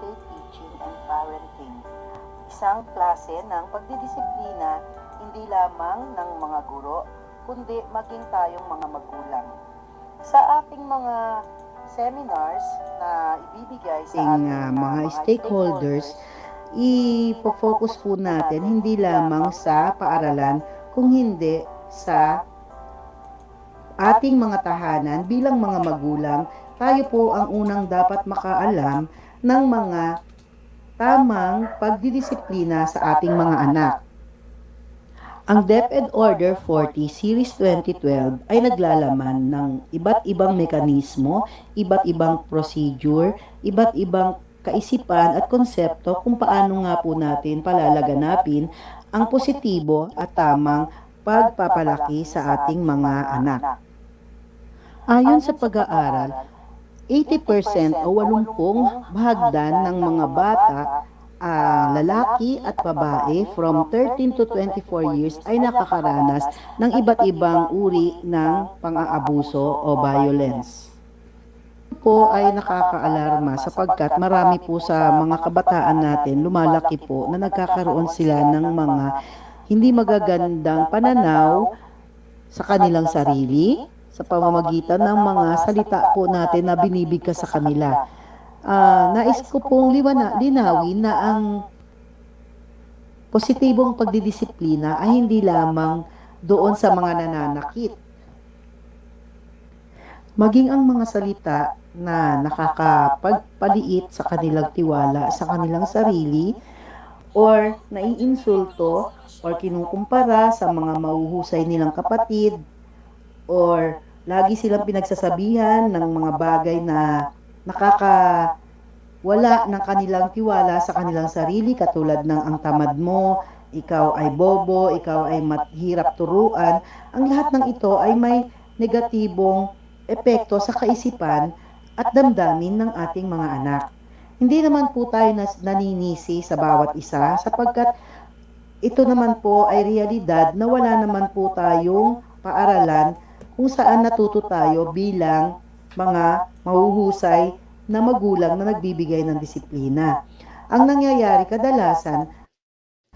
Everyday Teaching and Parenting. Isang klase ng pagdidisiplina hindi lamang ng mga guro, kundi maging tayong mga magulang. Sa ating mga seminars na ibibigay sa ating Mga stakeholders, i-focus po natin hindi lamang sa paaralan, kung hindi sa ating mga tahanan bilang mga magulang. Tayo po ang unang dapat makaalam ng mga tamang pagdidisiplina sa ating mga anak. Ang DepEd Order 40 Series 2012 ay naglalaman ng iba't ibang mekanismo, iba't ibang procedure, iba't ibang kaisipan at konsepto kung paano nga po natin palalaganapin ang positibo at tamang pagpapalaki sa ating mga anak. Ayon sa pag-aaral, 80% o 80 bahagdan ng mga bata, lalaki at babae from 13 to 24 years ay nakakaranas ng iba't ibang uri ng pang-aabuso o violence. Ito po ay nakakaalarma sapagkat marami po sa mga kabataan natin lumalaki po na nagkakaroon sila ng mga hindi magagandang pananaw sa kanilang sarili, sa pamamagitan ng mga salita po natin na binibigkas sa kanila. Nais ko pong linawin na ang positibong pagdidisiplina ay hindi lamang doon sa mga nananakit. Maging ang mga salita na nakakapagpaliit sa kanilang tiwala sa kanilang sarili or naiinsulto or kinukumpara sa mga mahuhusay nilang kapatid or lagi silang pinagsasabihan ng mga bagay na nakakawala ng kanilang tiwala sa kanilang sarili, katulad ng ang tamad mo, ikaw ay bobo, ikaw ay mahirap turuan. Ang lahat ng ito ay may negatibong epekto sa kaisipan at damdamin ng ating mga anak. Hindi naman po tayo naninisi sa bawat isa sapagkat ito naman po ay realidad na wala naman po tayong paaralan kung saan natuto tayo bilang mga mahuhusay na magulang na nagbibigay ng disiplina. Ang nangyayari kadalasan,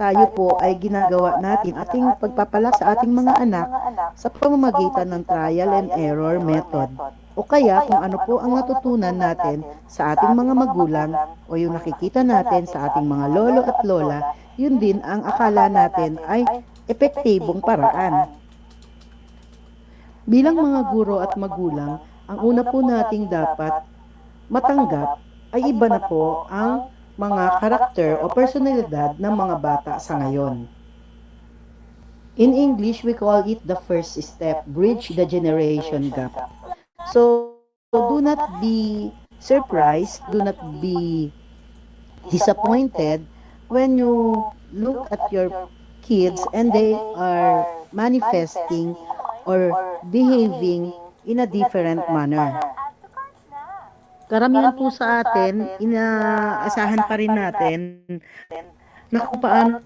tayo po ay ginagawa natin ating pagpapalak sa ating mga anak sa pamamagitan ng trial and error method. O kaya kung ano po ang natutunan natin sa ating mga magulang o yung nakikita natin sa ating mga lolo at lola, yun din ang akala natin ay epektibong paraan. Bilang mga guro at magulang, ang una po nating dapat matanggap ay iba na po ang mga karakter o personalidad ng mga bata sa ngayon. In English, we call it the first step, bridge the generation gap. So, do not be surprised, do not be disappointed when you look at your kids and they are manifesting or behaving in a different manner. Karamihan po sa atin, inaasahan pa rin natin na kung paano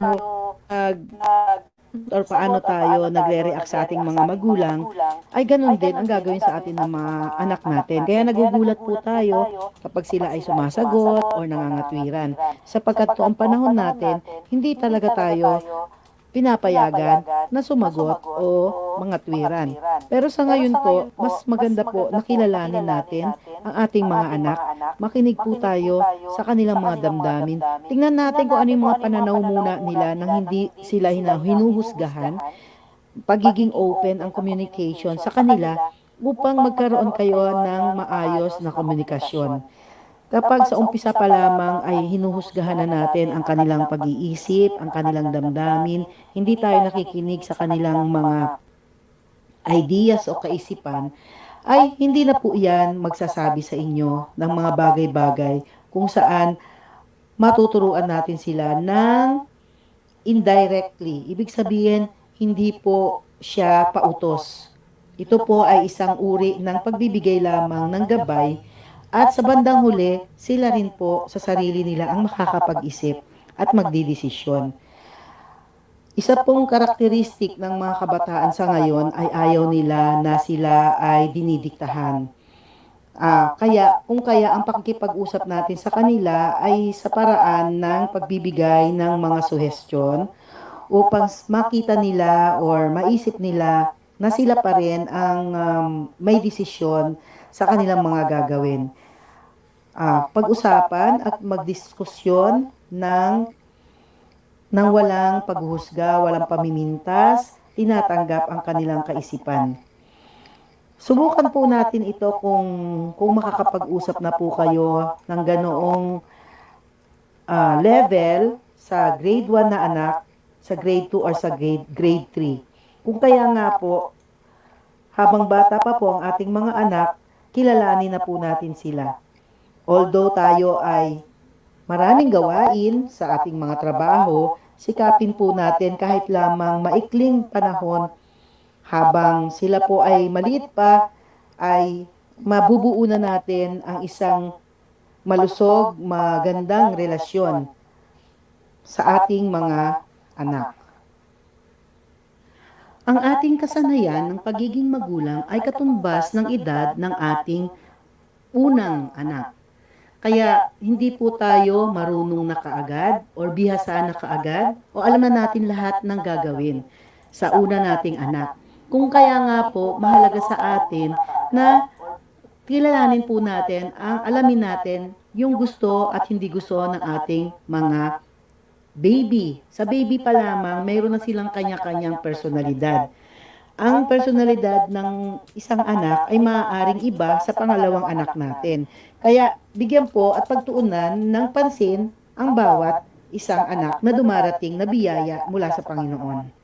or paano tayo nagre-react sa ating mga magulang, ay ganun din ang gagawin sa atin ng mga anak natin. Kaya nagugulat po tayo kapag sila ay sumasagot o nangangatwiran. Sapagkat to ang panahon natin, hindi talaga tayo pinapayagan na sumagot o mga twiran. Pero sa ngayon po, mas maganda po na kilalanin natin ang ating mga anak. Makinig po tayo sa kanilang mga damdamin. Tingnan natin kung ano yung mga pananaw muna nila nang hindi sila hinuhusgahan. Pagiging open ang communication sa kanila upang magkaroon kayo ng maayos na komunikasyon. Kapag sa umpisa pa lamang ay hinuhusgahan na natin ang kanilang pag-iisip, ang kanilang damdamin, hindi tayo nakikinig sa kanilang mga ideas o kaisipan, ay hindi na po yan magsasabi sa inyo ng mga bagay-bagay kung saan matuturuan natin sila ng indirectly. Ibig sabihin, hindi po siya pautos. Ito po ay isang uri ng pagbibigay lamang ng gabay at sa bandang huli, sila rin po sa sarili nila ang makakapag-isip at magdidesisyon. Isa pong karakteristik ng mga kabataan sa ngayon ay ayaw nila na sila ay dinidiktahan. Kaya ang pakikipag-usap natin sa kanila ay sa paraan ng pagbibigay ng mga suhestyon upang makita nila or maisip nila na sila pa rin ang may desisyon sa kanilang mga gagawin. Pag-usapan at magdiskusyon ng walang paghuhusga, walang pamimintas, tinatanggap ang kanilang kaisipan. Subukan po natin ito kung makakapag-usap na po kayo ng ganoong level sa grade 1 na anak, sa grade 2 or sa grade 3. Kung kaya nga po, habang bata pa po ang ating mga anak, kilalanin na po natin sila. Although tayo ay maraming gawain sa ating mga trabaho, sikapin po natin kahit lamang maikling panahon habang sila po ay maliit pa, ay mabubuo na natin ang isang malusog, magandang relasyon sa ating mga anak. Ang ating kasanayan ng pagiging magulang ay katumbas ng edad ng ating unang anak. Kaya hindi po tayo marunong na kaagad or bihasa na kaagad o alam na natin lahat ng gagawin sa una nating anak. Kung kaya nga po, mahalaga sa atin na kilalanin po natin ang alamin natin yung gusto at hindi gusto ng ating mga baby. Sa baby pa lamang, mayroon na silang kanya-kanyang personalidad. Ang personalidad ng isang anak ay maaaring iba sa pangalawang anak natin. Kaya bigyan po at pagtuunan ng pansin ang bawat isang anak na dumarating na biyaya mula sa Panginoon.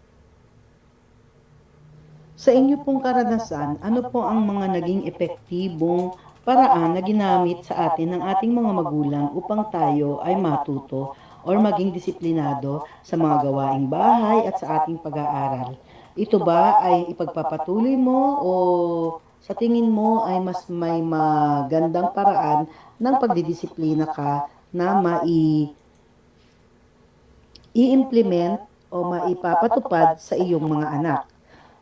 Sa inyo pong karanasan, ano po ang mga naging epektibong paraan na ginamit sa atin ng ating mga magulang upang tayo ay matuto or maging disiplinado sa mga gawaing bahay at sa ating pag-aaral? Ito ba ay ipagpapatuloy mo o sa tingin mo ay mas may magandang paraan ng pagdidisiplina ka na i-implement o maipapatupad sa iyong mga anak?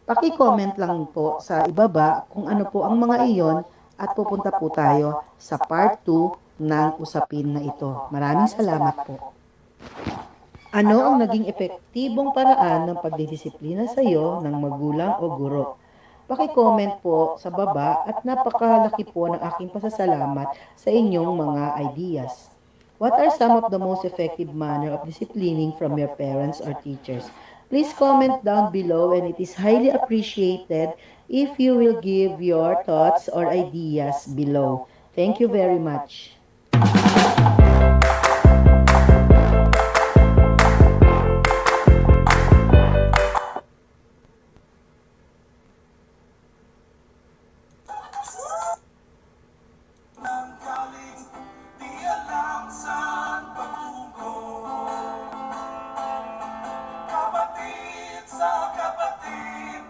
Paki-comment lang po sa ibaba kung ano po ang mga iyon at pupunta po tayo sa part 2 ng usapin na ito. Maraming salamat po. Ano ang naging epektibong paraan ng pagdidisiplina sa iyo ng magulang o guro? Paki-comment po sa baba at napakalaki po ng aking pasasalamat sa inyong mga ideas. What are some of the most effective manner of disciplining from your parents or teachers? Please comment down below and it is highly appreciated if you will give your thoughts or ideas below. Thank you very much. Kapatid sa kapatid,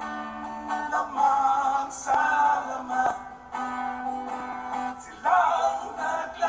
lamang sa laman, silang naglalaro.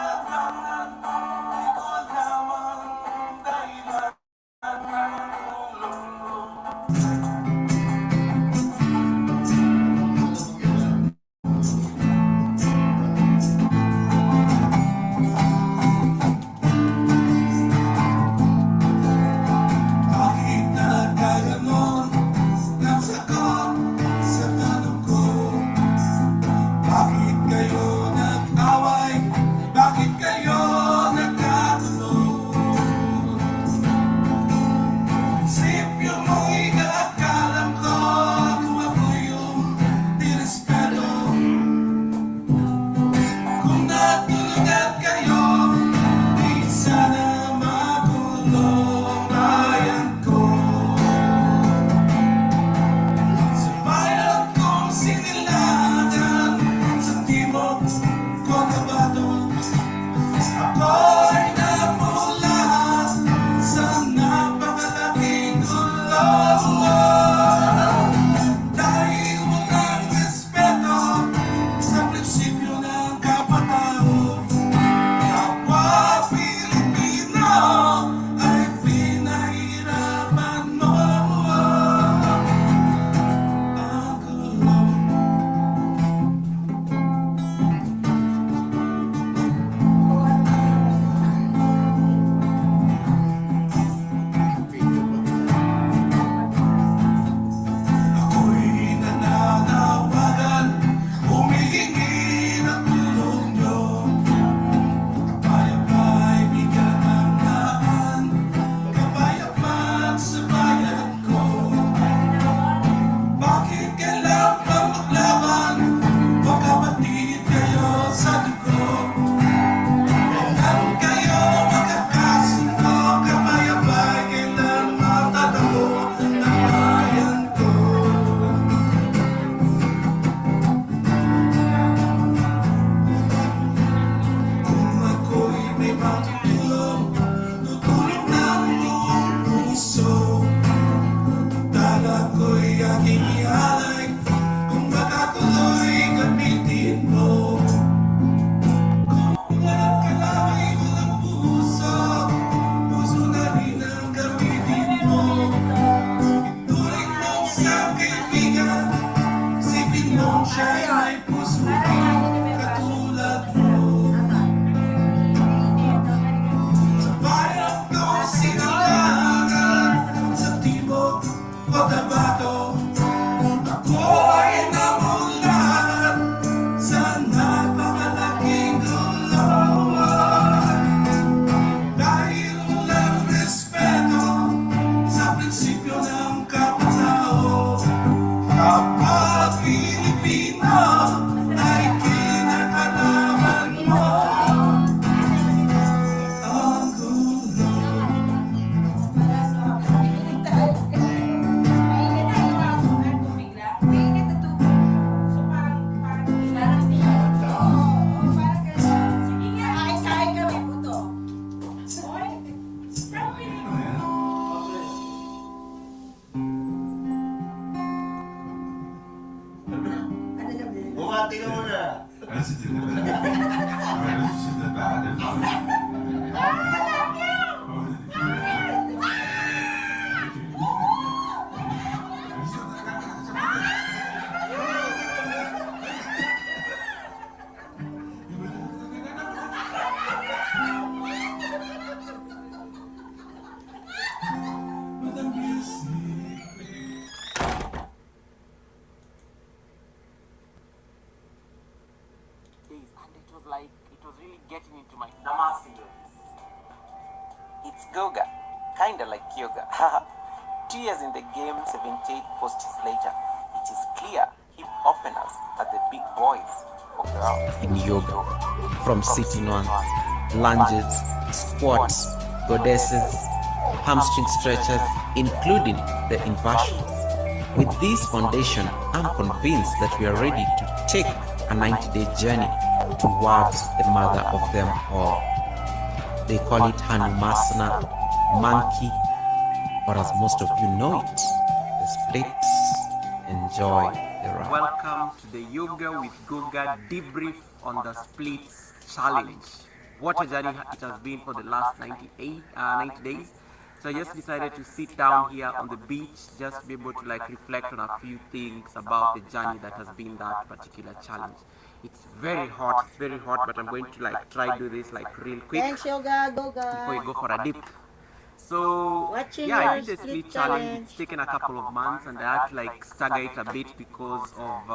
It's Goga, kinda like yoga. 2 years in the game, 78 posters later, it is clear hip openers are the big boys of the house. In yoga, from sitting ones, lunges, squats, goddesses, hamstring stretches, including the inversions. With this foundation, I'm convinced that we are ready to take a 90-day journey towards the mother of them all. They call it Hanumasana, monkey, or as most of you know it, the splits. Enjoy the ride. Welcome to the Yoga with Goga debrief on the splits challenge. What a journey it has been for the last 90 days. So I just decided to sit down here on the beach, just be able to reflect on a few things about the journey that has been that particular challenge. It's very hot, but I'm going to try to do this real quick. Thanks, Yoga, Goga. Before you go for a dip. So Watching yeah, I your did the split split challenge. challenge. It's taken a couple of months, and I had to stagger it a bit because of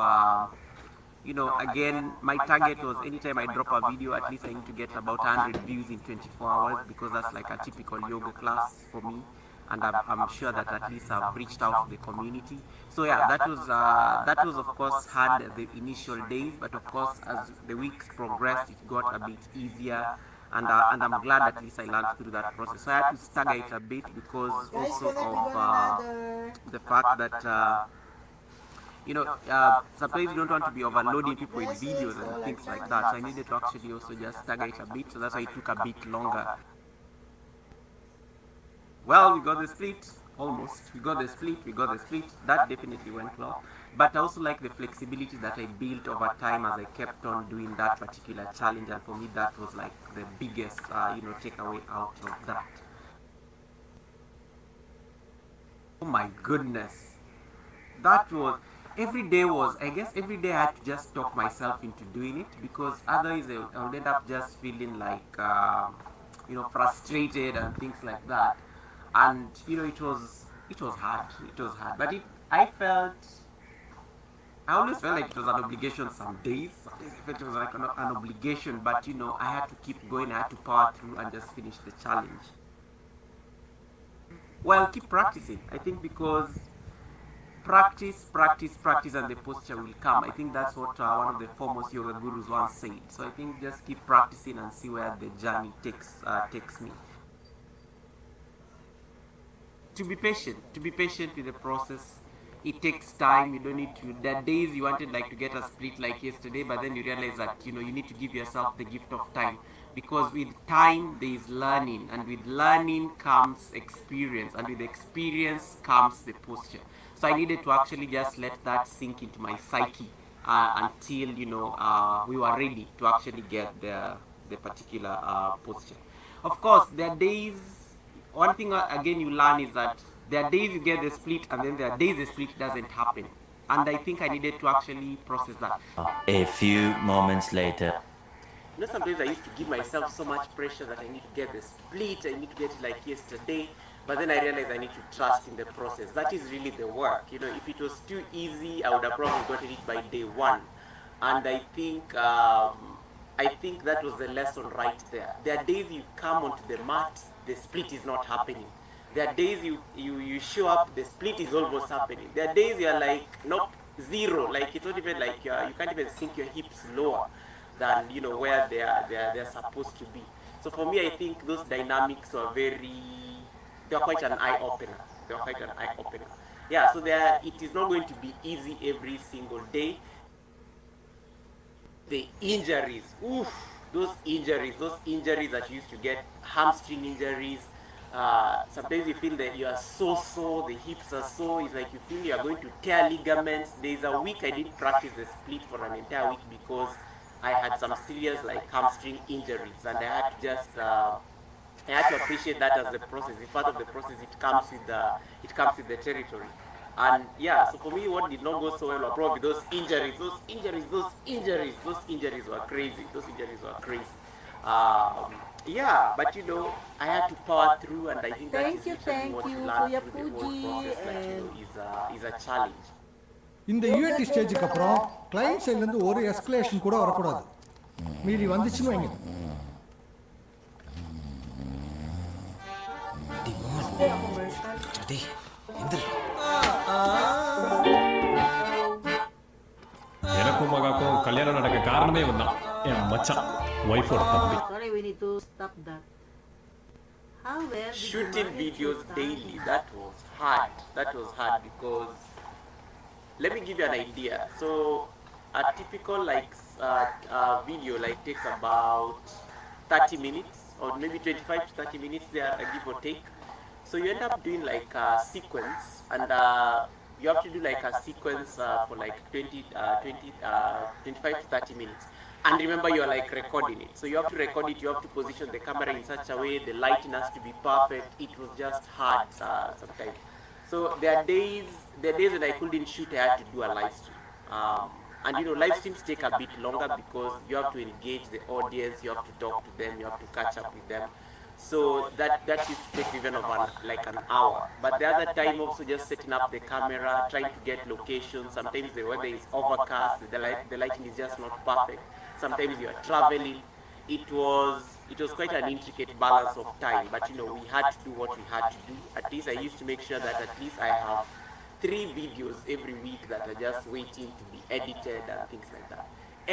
again, my target was anytime I drop a video, at least I need to get about 100 views in 24 hours because that's like a typical yoga class for me, and I'm sure that at least I've reached out to the community. So yeah, that was of course hard the initial days, but of course as the weeks progressed, it got a bit easier. And I'm glad at least I learned through that process. So I had to stagger it a bit because also of the fact that sometimes you don't want to be overloading people with videos and things like that. So I needed to actually also just stagger it a bit. So that's why it took a bit longer. Well, we got the split, almost. We got the split. That definitely went well. But I also like the flexibility that I built over time as I kept on doing that particular challenge. And for me, that was the biggest, takeaway out of that. Oh my goodness. That was, every day I had to just talk myself into doing it because otherwise I would end up just feeling frustrated and things like that. And it was hard, but I always felt like it was an obligation some days I felt it was like an obligation, but I had to keep going, I had to power through and just finish the challenge. Well, keep practicing, I think, because practice, and the posture will come. I think that's what one of the foremost yoga gurus once said. So I think just keep practicing and see where the journey takes me. To be patient with the process. It takes time. You don't need to. There are days you wanted to get a split like yesterday, but then you realize that you need to give yourself the gift of time, because with time there is learning, and with learning comes experience, and with experience comes the posture. So I needed to actually just let that sink into my psyche until we were ready to actually get the particular posture. Of course, there are days. One thing again you learn is that there are days you get the split, and then there are days the split doesn't happen. And I think I needed to actually process that. A few moments later. Sometimes I used to give myself so much pressure that I need to get the split, I need to get it like yesterday. But then I realized I need to trust in the process. That is really the work. If it was too easy, I would have probably gotten it by day one. And I think that was the lesson right there. There are days you come onto the mat, the split is not happening. There are days you show up, the split is almost happening. There are days you're like, nope, zero. It's not even you can't even sink your hips lower than where they're supposed to be. So for me, I think those dynamics were they were quite an eye opener. Yeah, so it is not going to be easy every single day. The injuries, those injuries that you used to get, hamstring injuries. Sometimes you feel that you are so sore, the hips are sore. It's like you feel you are going to tear ligaments. There's a week I didn't practice the split for an entire week because I had some serious hamstring injuries, and I had to just I had to appreciate that as the process. It's part of the process. It comes with the territory. And yeah, so for me, what did not go so well were probably those injuries. Those injuries were crazy. Yeah, but I had to power through, and I think that Thank is you literally what you for learn your through the whole Fuji process. That is a challenge. இந்த யூஎட்டி ஸ்டேஜுக்கு அப்புறம் கிளைண்ட் சைட்லேருந்து ஒரு எஸ்கலேஷன் கூட வரக்கூடாது. மீறி வந்துச்சுன்னு வைங்க, commercial. Ready? Indra. எனக்கும் மகாக்கும் கல்யாணம் நடக்க காரணமே வந்தான் என் மச்சான் ஒய்ஃபோட தம்பி. Sorry, we need to stop that. How well did you Shooting manage videos your time? daily, that was hard. That was hard because let me give you an idea. So a typical video takes about 30 minutes or maybe 25 to 30 minutes there, give or take. So you end up doing like a sequence, and you have to do like a sequence for like 25 to 30 minutes. And remember, you're like recording it. So you have to record it, you have to position the camera in such a way, the lighting has to be perfect. It was just hard sometimes. So there are days that I couldn't shoot, I had to do a live stream. And you know, live streams take a bit longer because you have to engage the audience, you have to talk to them, you have to catch up with them. So that used to take even of an hour. But the other time also just setting up the camera, trying to get locations. Sometimes the weather is overcast, the lighting is just not perfect. Sometimes you are traveling. It was quite an intricate balance of time, but you know, we had to do what we had to do. At least I used to make sure that at least I have 3 videos every week that are just waiting to be edited and things like that.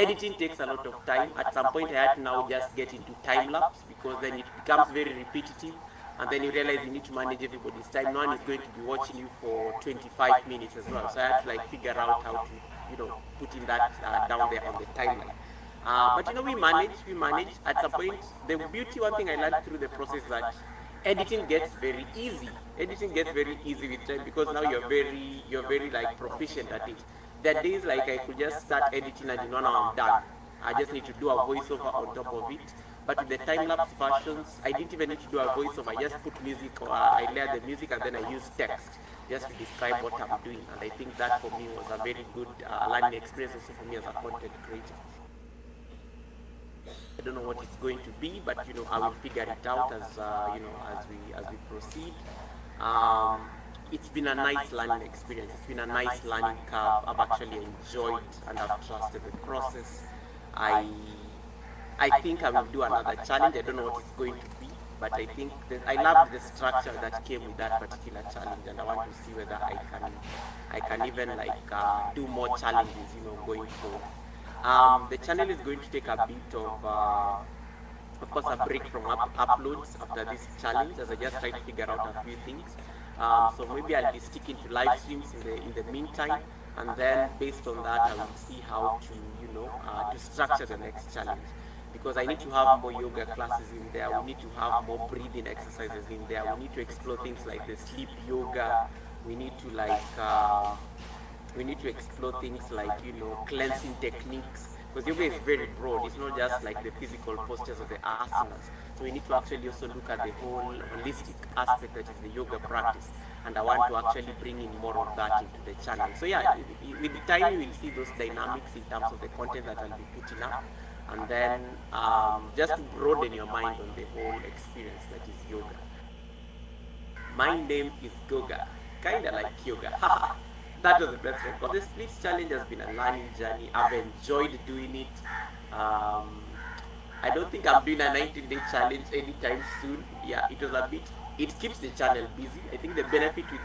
Editing takes a lot of time. At some point I had to now just get into time lapse because then it becomes very repetitive, and then you realize you need to manage everybody's time. No one is going to be watching you for 25 minutes as well. So I had to like figure out how to, you know, put in that down there on the timeline. But you know, we managed. At some point, the beauty, one thing I learned through the process is that editing gets very easy. Editing gets very easy with time because now you're very like proficient at it. There are days like I could just start editing and you know now I'm done. I just need to do a voiceover on top of it. But with the time-lapse versions, I didn't even need to do a voiceover. I just put music, or I layer the music and then I use text just to describe what I'm doing. And I think that for me was a very good learning experience also for me as a content creator. I don't know what it's going to be, but you know, I will figure it out as you know, as we proceed. It's been a nice learning experience. It's been a nice learning curve. I've actually enjoyed and I've trusted the process. I think I will do another challenge. I don't know what it's going to be, but I think that I loved the structure that came with that particular challenge, and I want to see whether I can even like do more challenges, you know, going forward. The channel is going to take a bit of course, a break from uploads after this challenge as I just try to figure out a few things. So maybe I'll be sticking to live streams in the meantime, and then based on that, I will see how to, you know, to structure the next challenge. Because I need to have more yoga classes in there. We need to have more breathing exercises in there. We need to explore things like the sleep yoga. We need to explore things like, you know, cleansing techniques, because yoga is very broad. It's not just like the physical postures of the asanas. So we need to actually also look at the whole holistic aspect that is the yoga practice, and I want to actually bring in more of that into the channel. So yeah, with the time you will see those dynamics in terms of the content that I'll be putting up, and then just to broaden your mind on the whole experience that is yoga. My name is Goga, kinda like yoga. That was the best record. The splits challenge has been a learning journey. I've enjoyed doing it. I don't think I'm doing a 19-day challenge anytime soon. Yeah, it keeps the channel busy. I think the benefit with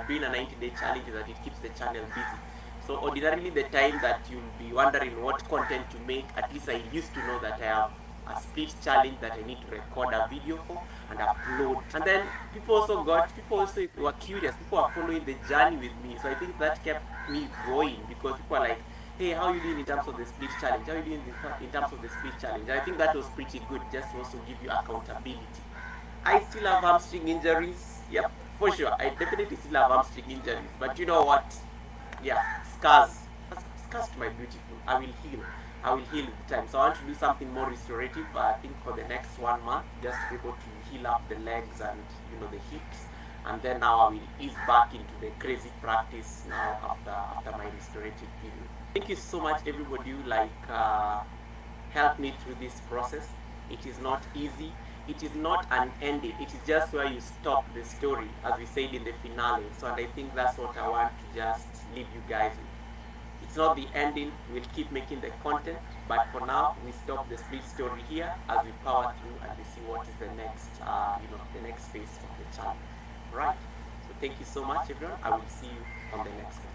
doing a 90-day challenge is that it keeps the channel busy. So ordinarily the time that you'll be wondering what content to make, at least I used to know that I have a split challenge that I need to record a video for and upload. And then people also were curious. People are following the journey with me. So I think that kept me going, because people are like, hey, how are you doing in terms of the split challenge? How are you doing in terms of the split challenge? And I think that was pretty good, just to also give you accountability. I still have hamstring injuries. Yep, for sure. I definitely still have hamstring injuries. But you know what? Yeah, scars to my beautiful. I will heal with time. So I want to do something more restorative, but I think for the next 1 month, just to be able to heal up the legs and, you know, the hips. And then now I will ease back into the crazy practice now after my restorative period. Thank you so much, everybody who helped me through this process. It is not easy. It is not an ending. It is just where you stop the story, as we said in the finale. So, and I think that's what I want to just leave you guys with. It's not the ending. We'll keep making the content, but for now, we stop the split story here as we power through and we see what is the next, the next phase of the channel. Right. So thank you so much, everyone. I will see you on the next one.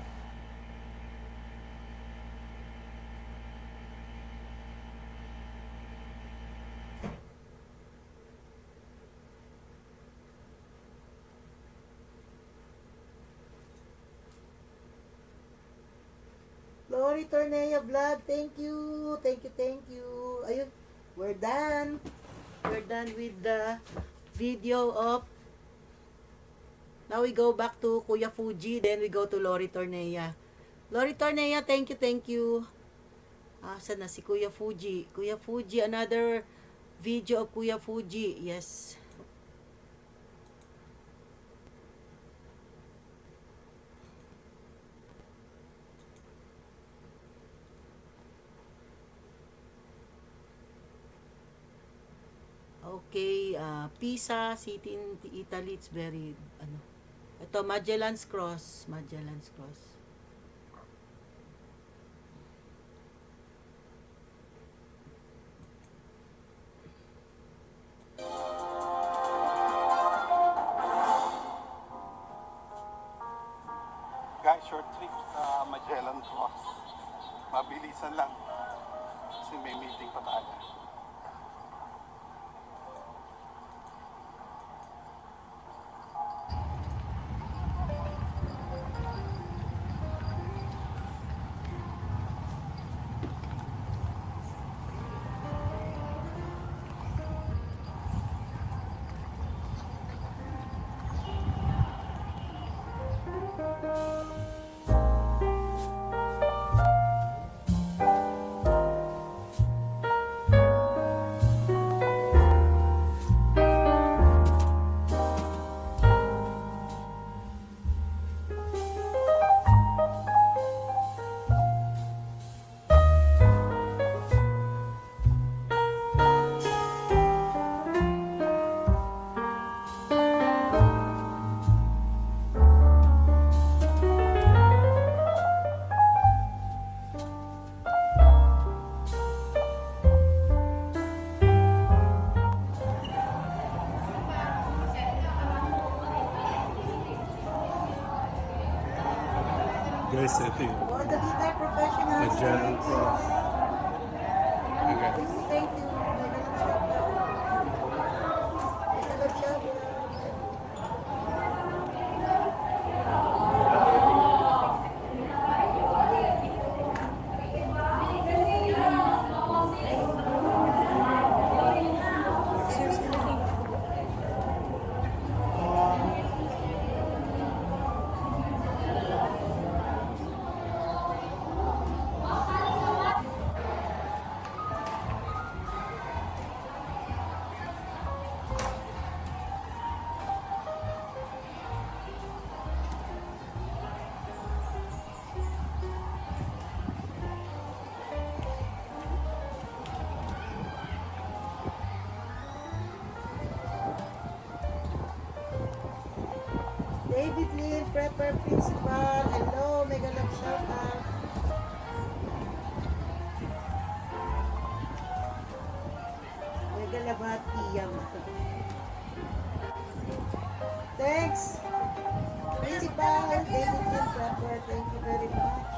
Lori Tornea Vlog, thank you. Thank you, thank you. Ayun, we're done. We're done with the video of... Now we go back to Kuya Fuji, then we go to Lori Tornea. Lori Tornea, thank you, thank you. Saan na si Kuya Fuji? Kuya Fuji, another video of Kuya Fuji. Yes. Okay, Pisa, City in Italy, it's very, ito, Magellan's Cross, Magellan's Cross. Guys, short trip sa Magellan Cross. Mabilisan lang. Kasi may meeting pa tayo. Guys, ito yung For the guitar professionals. Magellan Cross. Okay. Thank you. Mega shout out. David Lynn, Prepper Principal. Hello, mega love shout out. Mega love hati yam. Thanks. Principal, David Lynn, Prepper. Thank you very much.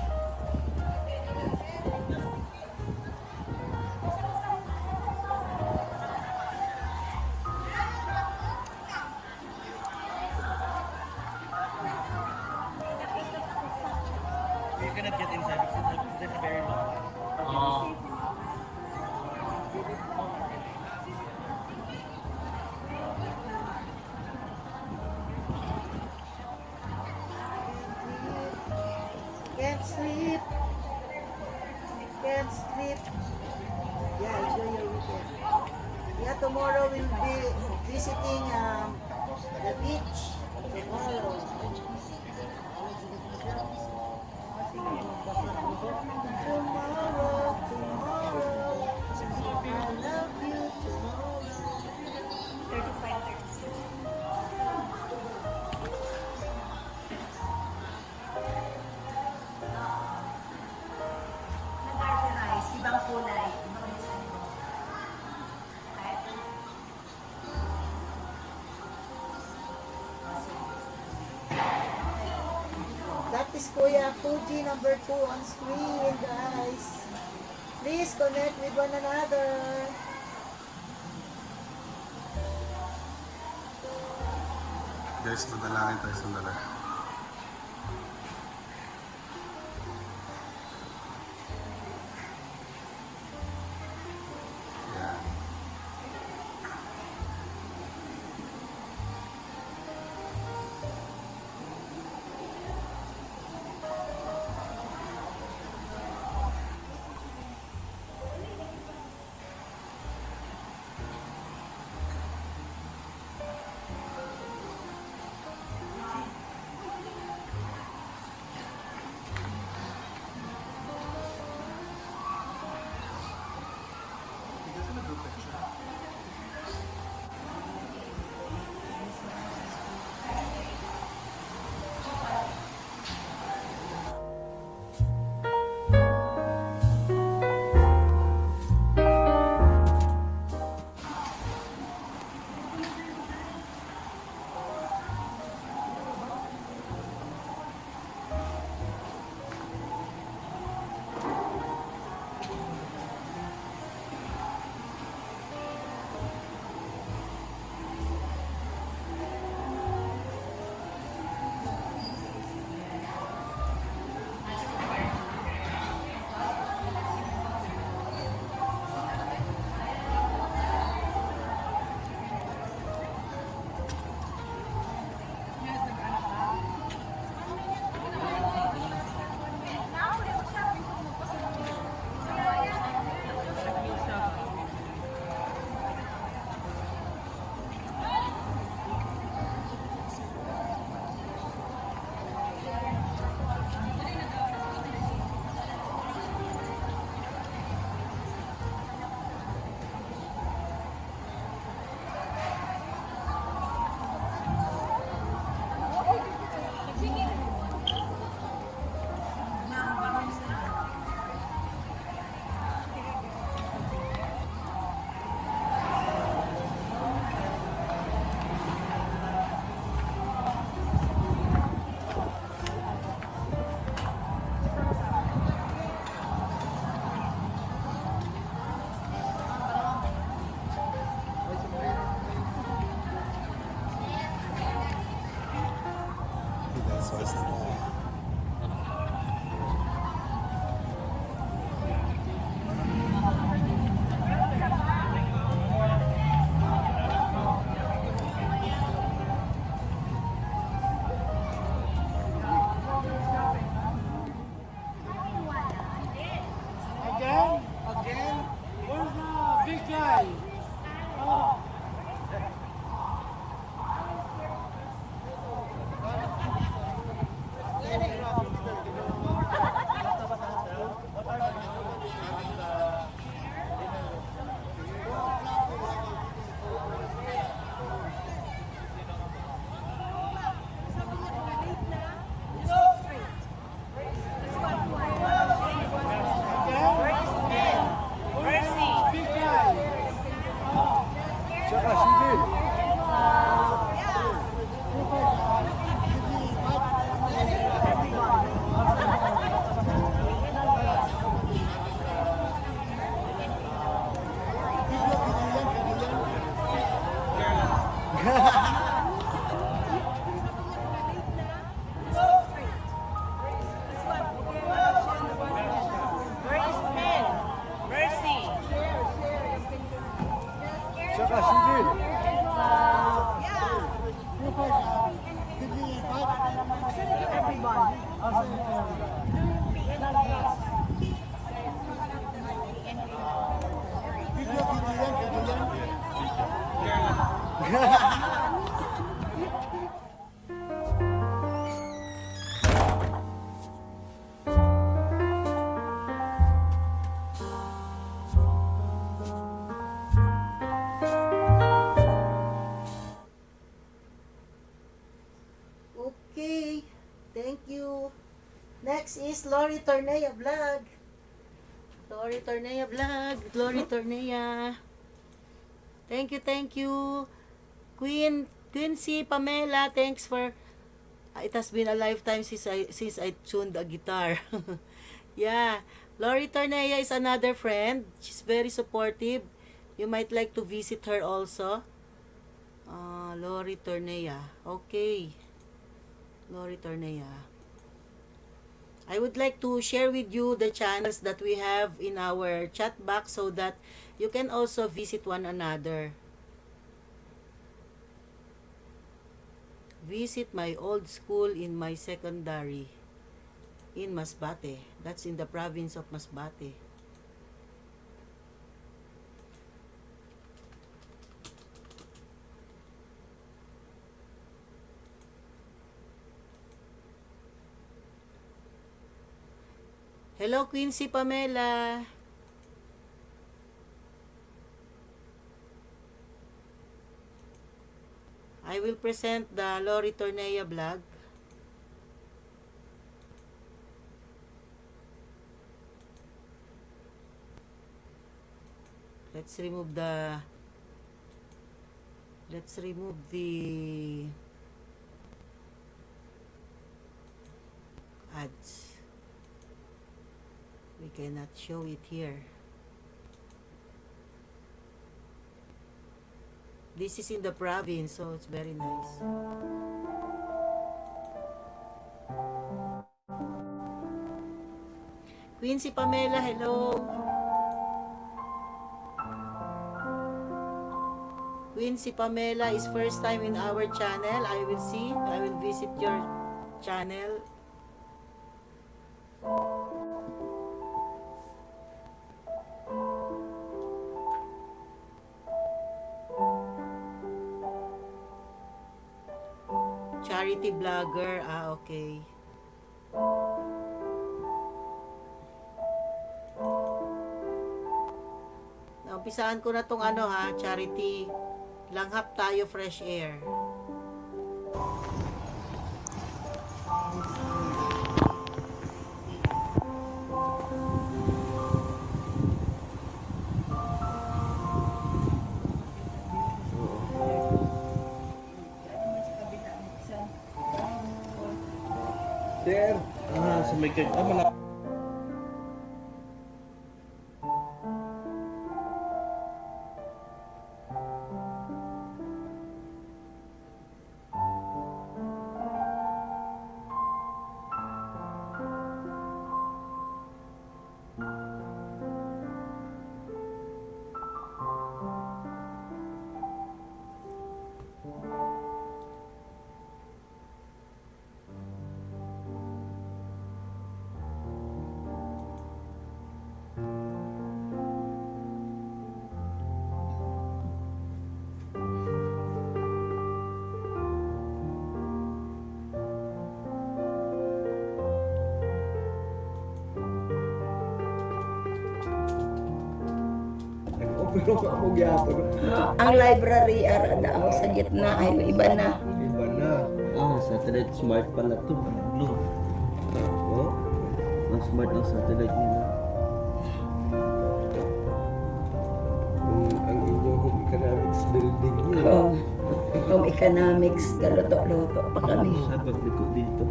You cannot get inside because it's very long. Can't sleep. Can't sleep. Yeah, enjoy your weekend. Yeah, tomorrow we'll be visiting the beach. Tomorrow. Tomorrow, tomorrow. I love you tomorrow. 35, 36. Nag-organize, ibang kulay. Ibang design. Okay? is Kuya Fuji number 2 on screen, guys. Please connect with one another. Guys, madalangin tayo sandali. Yan. Okay, thank you. Next is Lori Tornea Vlog. Lori Tornea Vlog. Lori Tornea. Thank you, thank you. Queen C. Pamela, thanks for It has been a lifetime since I tuned a guitar. Yeah. Lori Tornea is another friend. She's very supportive. You might like to visit her also. Lori Tornea. Okay. Lori Tornea. I would like to share with you the channels that we have in our chat box so that you can also visit one another. Visit my old school in my secondary in Masbate. That's in the province of Masbate. Hello, Quincy Pamela. I will present the Lori Tornea vlog. Let's remove the ads. We cannot show it here. This is in the province, so it's very nice. Quincy Pamela, hello. Quincy Pamela is first time in our channel. I will visit your channel. Charity vlogger, okay. Naumpisaan ko na tong charity. Langhap tayo fresh air. Sir, sa may malapit. Ang library ara daw sa gitna ay iba na. Satellite smart pala to. Blue. Oh, mas smart ang satellite nila. Ang inyong home economics building niyo. Home economics, galuto-luto pa kami. Sabag dito.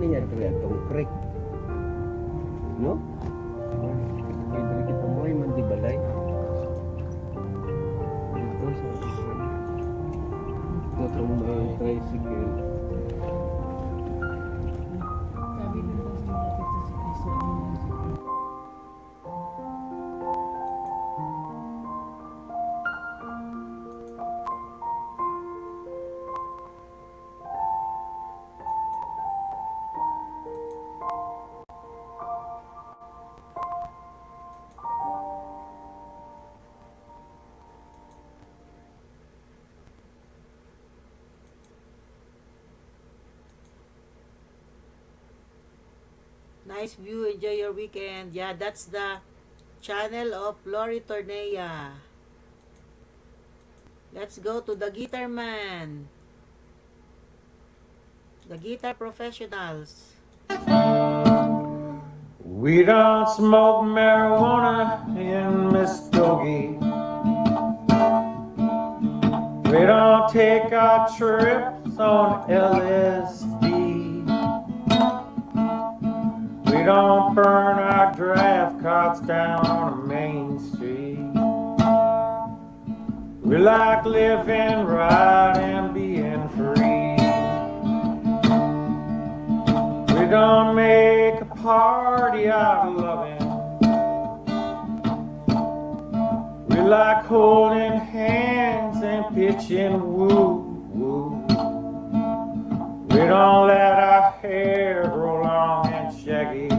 Niya to yung creek. No? Hindi kita mo ay mandibalay. Ito sa may tricycle. Nice view. Enjoy your weekend. Yeah, that's the channel of Lori Tornea. Let's go to the guitar man. The guitar professionals. We don't smoke marijuana in Muskogee. We don't take our trips on LSD. We don't burn our draft cards down on a main street. We like living right and being free. We don't make a party out of loving. We like holding hands and pitching woo-woo. We don't let our hair grow long and shaggy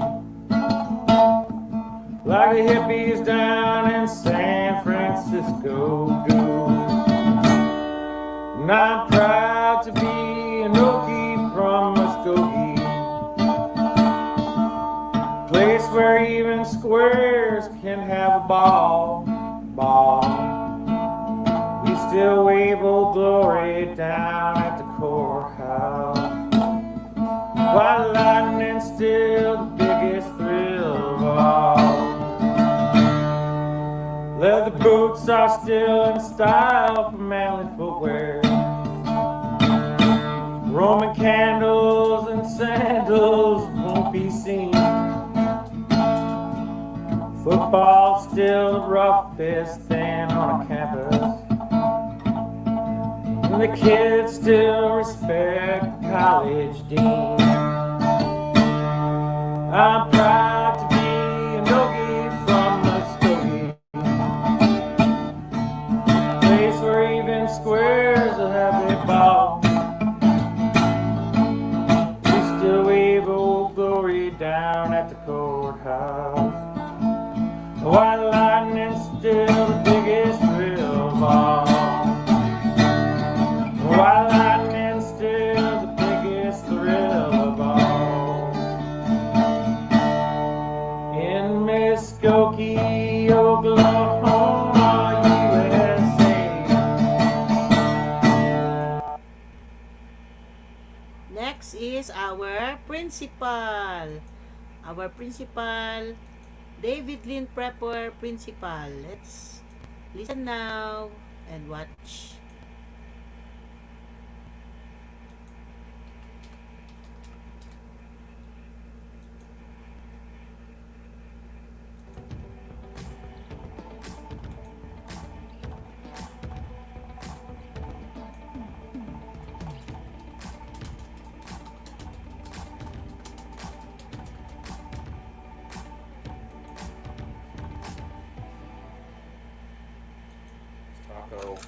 like the hippies down in San Francisco do. And I'm proud to be an Okie from Muskogee, place where even squares can have a ball. We still wave Old Glory down at the courthouse, while lightning's still the biggest thrill of all. Leather boots are still in style for manly footwear. Roman candles and sandals won't be seen. Football's still the roughest thing on a campus, and the kids still respect the college dean. I'm proud to be an Okie from Muskogee, place where even squares will have their ball. We still wave Old Glory down at the courthouse, while lightning's still the biggest thrill of all. While lightning's still the biggest thrill of all. In Muskogee, Oklahoma, USA. Next is our principal. Our principal, David Lynn Prepper Principal. Let's listen now and watch. Taco,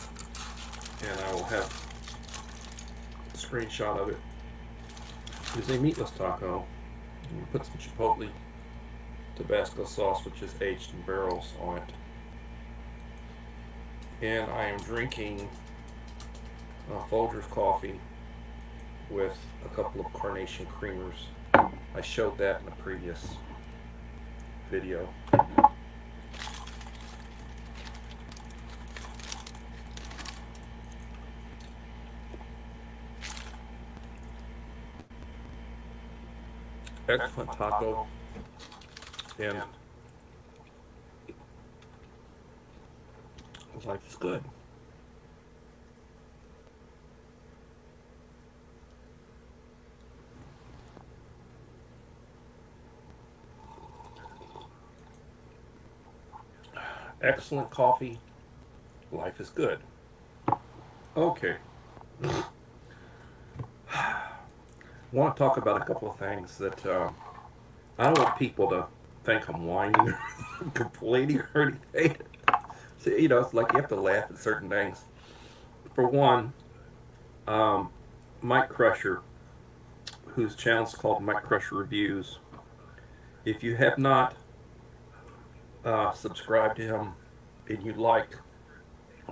and I will have a screenshot of it. It is a meatless taco. You put some chipotle Tabasco sauce, which is aged in barrels, on it. And I am drinking Folgers coffee with a couple of carnation creamers. I showed that in a previous video. Excellent taco, and life is good. Excellent coffee, life is good. Okay. I want to talk about a couple of things that I don't want people to think I'm whining or complaining or anything. So, you know, it's like you have to laugh at certain things. For one, Mike Crusher, whose channel is called Mike Crusher Reviews. If you have not subscribed to him and you like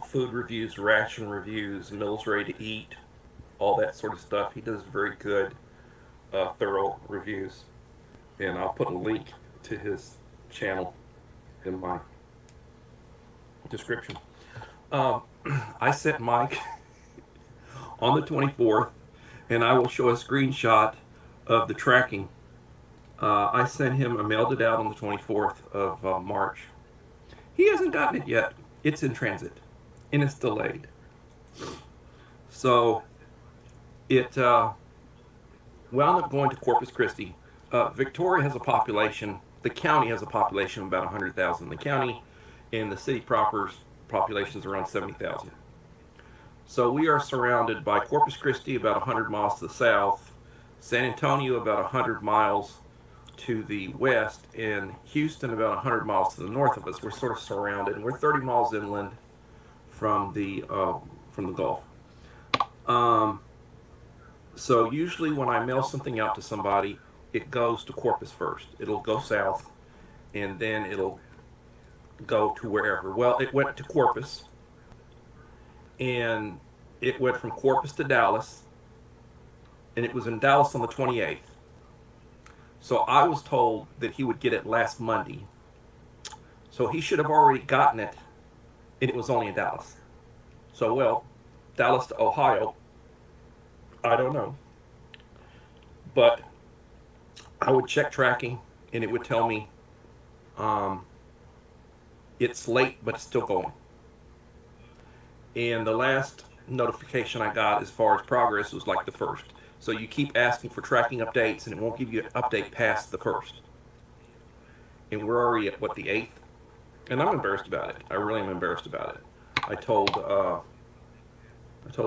food reviews, ration reviews, meals ready to eat, all that sort of stuff, he does very good, thorough reviews. And I'll put a link to his channel in my description. I sent Mike on the 24th, and I will show a screenshot of the tracking. I sent him, I mailed it out on the 24th of March. He hasn't gotten it yet. It's in transit, and it's delayed. So it wound up going to Corpus Christi. Victoria has a population, the county has a population of about 100,000 in the county, and the city proper's population is around 70,000. So we are surrounded by Corpus Christi about 100 miles to the south, San Antonio about 100 miles to the west, and Houston about 100 miles to the north of us. We're sort of surrounded, and we're 30 miles inland from the Gulf. So usually when I mail something out to somebody, it goes to Corpus first. It'll go south, and then it'll go to wherever. Well, it went to Corpus, and it went from Corpus to Dallas, and it was in Dallas on the 28th. So I was told that he would get it last Monday. So he should have already gotten it, and it was only in Dallas. So, well, Dallas to Ohio, I don't know. But I would check tracking, and it would tell me it's late, but it's still going. And the last notification I got as far as progress was like the 1st. So you keep asking for tracking updates, and it won't give you an update past the 1st. And we're already at, what, the 8th? And I'm embarrassed about it. I really am embarrassed about it. I told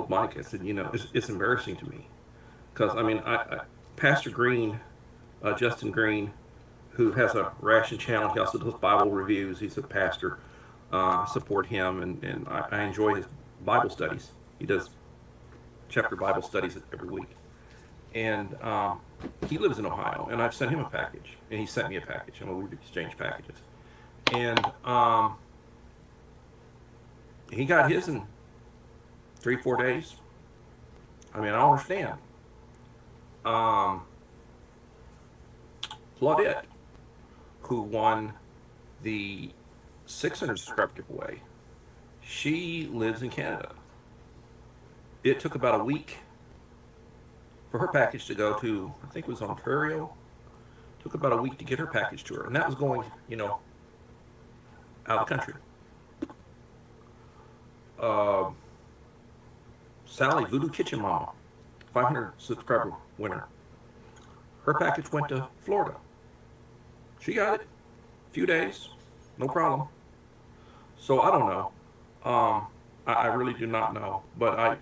Mike, I said, you know, it's embarrassing to me. Because, I mean, Pastor Green, Justin Green, who has a ration channel, he also does Bible reviews. He's a pastor. I support him, and I enjoy his Bible studies. He does chapter Bible studies every week. And he lives in Ohio, and I've sent him a package, and he sent me a package. I mean, we've exchanged packages. And he got his in 3-4 days. I mean, I don't understand. Claudette, who won the 600 subscriber giveaway, she lives in Canada. It took about a week for her package to go to, I think it was Ontario. It took about a week to get her package to her, and that was going, you know, out of the country. Sally, Voodoo Kitchen Mama, 500 subscriber winner. Her package went to Florida. She got it. A few days, no problem. So I don't know. I really do not know. But I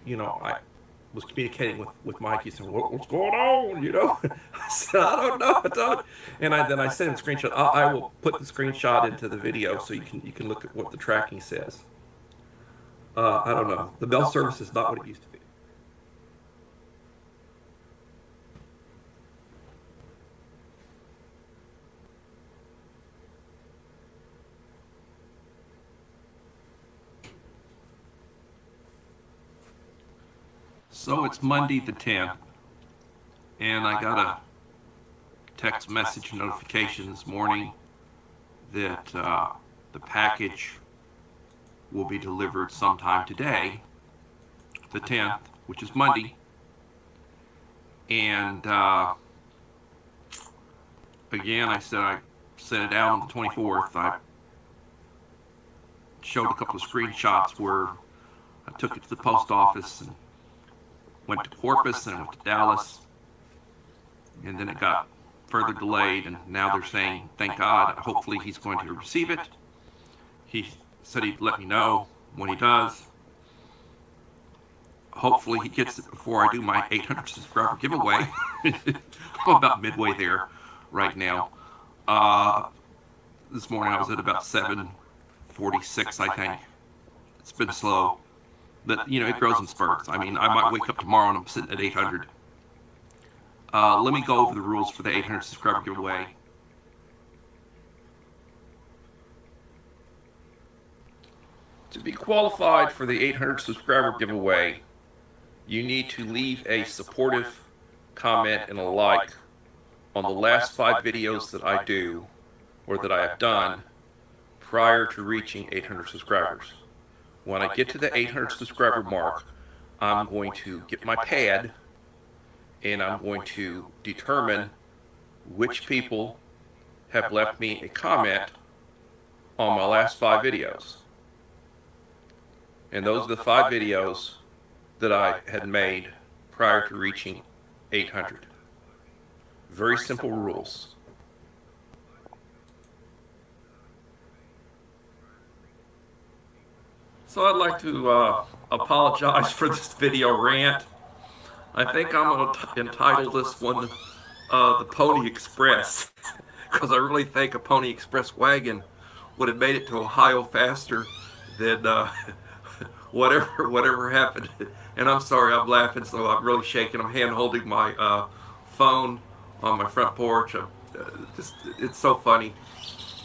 was communicating with Mike. He said, "What's going on?" You know. I said, "I don't know." And then I sent him a screenshot. I will put the screenshot into the video so you can look at what the tracking says. I don't know. The bell service is not what it used to be. So it's Monday the 10th, and I got a text message notification this morning that the package will be delivered sometime today, the 10th, which is Monday. And again, I said I sent it out on the 24th. I showed a couple of screenshots where I took it to the post office and went to Corpus and went to Dallas, and then it got further delayed, and now they're saying, thank God, hopefully he's going to receive it. He said he'd let me know when he does. Hopefully he gets it before I do my 800 subscriber giveaway. I'm about midway there right now. This morning I was at about 746, I think. It's been slow. But, you know, it grows in spurts. I mean, I might wake up tomorrow and I'm sitting at 800. Let me go over the rules for the 800 subscriber giveaway. To be qualified for the 800 subscriber giveaway, you need to leave a supportive comment and a like on the last 5 videos that I do or that I have done prior to reaching 800 subscribers. When I get to the 800 subscriber mark, I'm going to get my pad and I'm going to determine which people have left me a comment on my last 5 videos. And those are the 5 videos that I had made prior to reaching 800. Very simple rules. So I'd like to apologize for this video rant. I think I'm going to entitle this one the Pony Express, because I really think a Pony Express wagon would have made it to Ohio faster than whatever happened. And I'm sorry, I'm laughing, so I'm really shaking. I'm hand holding my phone on my front porch. It's so funny.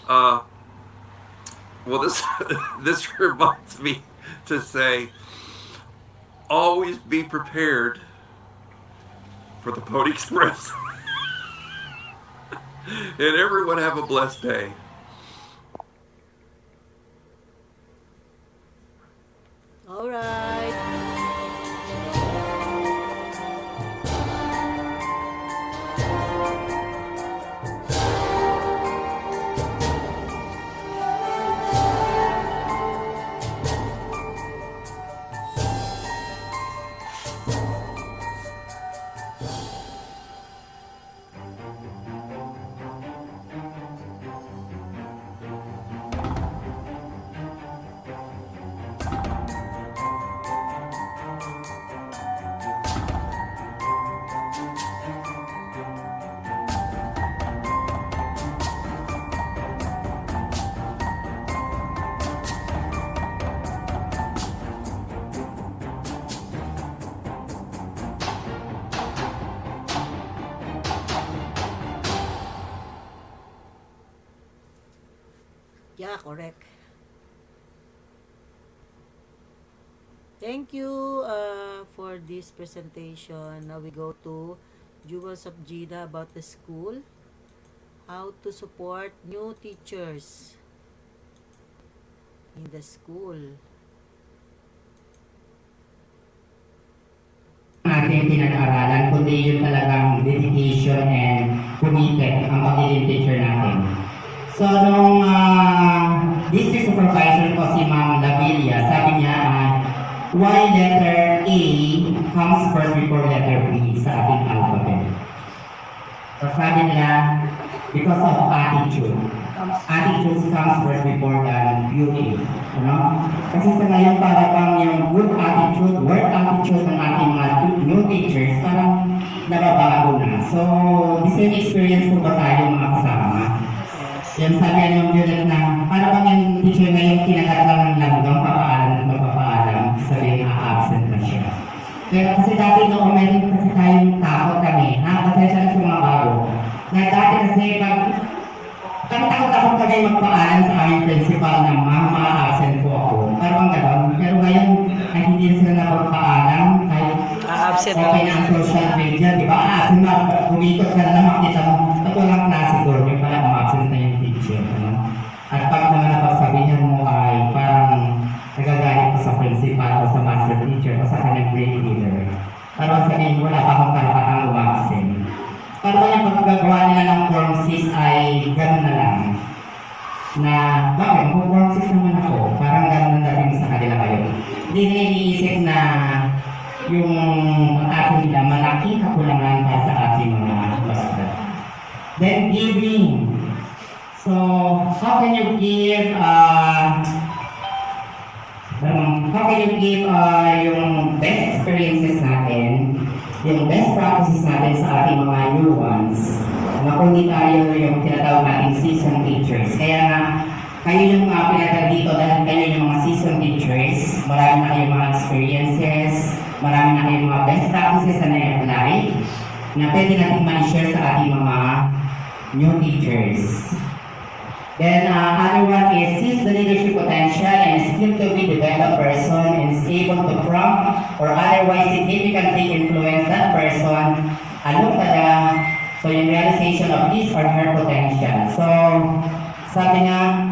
Well, this reminds me to say, always be prepared for the Pony Express. And everyone have a blessed day. All right. Yeah, correct. Thank you for this presentation. Now we go to Jewels of Gida about the school. How to support new teachers in the school. Ating pinag-aralan, kundi yun talagang dedication and committed ang pagiging teacher natin. So, nung district supervisor ko si Ma'am Lavilla, sabi niya, why letter A comes first before letter B sa ating alphabet? So, sabi nila, because of attitude. Attitude comes first before than beauty. Ano? Kasi sa ngayon, para bang yung good attitude, work attitude ng ating mga new teachers, parang nababago na. So, the same experience po ba tayo mga kasama? Yan sabi yung unit na para bang yung teacher ngayon kinagat lang ng langgam, papaalam at magpapaalam, sabihin absent na siya. Pero kasi dati noong meron kasi tayong takot kami, kasi siya na sa mga bago. Na dati kasi takot-takot kami magpaalam sa aming principal na ma-absent po ako. Parang gano'n. Pero ngayon ay hindi sila napagpaalam kahit okay na ang social media, di ba? Kumikot ka na makita mo, ito lang klase ko, yung pala ma-absent na yung teacher. Ano? At pag naman napagsabihan mo ay parang nagagalit ko sa principal o sa master teacher o sa kanyang grade leader. Parang sabihin, wala pa akong karapatang umabsent. Parang yung pagkagawa nila ng form 6 ay gano'n na lang. Na, bakit? Kung form 6 naman ako, parang gano'n na dating sa kanila kayo. Hindi nila iniisip na yung ating nila malaking kakulangan para sa ating mga basta. Then, giving. So, how can you give yung best experiences natin, yung best practices natin sa ating mga new ones, na kung hindi tayo yung tinatawag natin seasoned teachers. Kaya nga, kayo yung pinatawag dito dahil kayo yung mga seasoned teachers, marami na kayong mga experiences, marami na kayong mga best practices na na-apply, na pwede natin ma-share sa ating mga new teachers. Then, other one is, sees the leadership potential and is skilled to be developed person and is able to prompt or otherwise significantly influence that person along the so yung realization of his or her potential. So, sabi nga,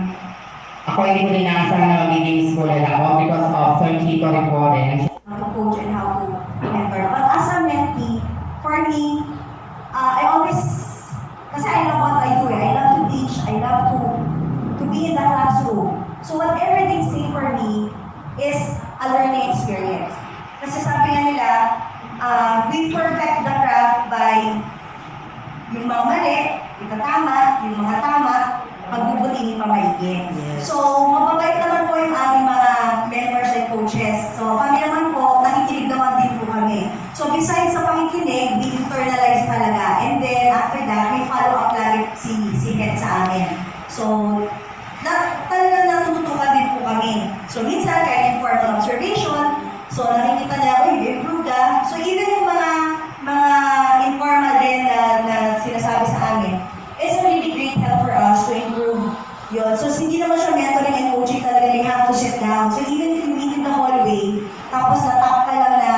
ako hindi ko rin naasahan na magiging scholar ako because of Sir Chico Riporen. How to coach and how to mentor. But as a mentee, for me, I always, kasi I love what I do. I love to teach. I love to be in the classroom. So whatever they say for me is a learning experience. Kasi sabi nga yung mga mali, itatama, yung mga tama, pagbubutihin pa maigit. So, mababait naman po yung aming mga members and coaches. So, kami naman po, nakikinig naman din po kami. So, besides sa pakikinig, di-internalize talaga. And then, after that, may follow-up lagi si Head sa amin. So, talagang natututukan din po kami. So, minsan, kahit informal observation, so, nakikita niya, improve ka. So, even yung mga informal din na sinasabi sa amin, it's a really great help for us to improve yun. So, hindi naman siya mentoring and coaching talaga, you have to sit down. So, even if you meet in the hallway, tapos natap ka lang na,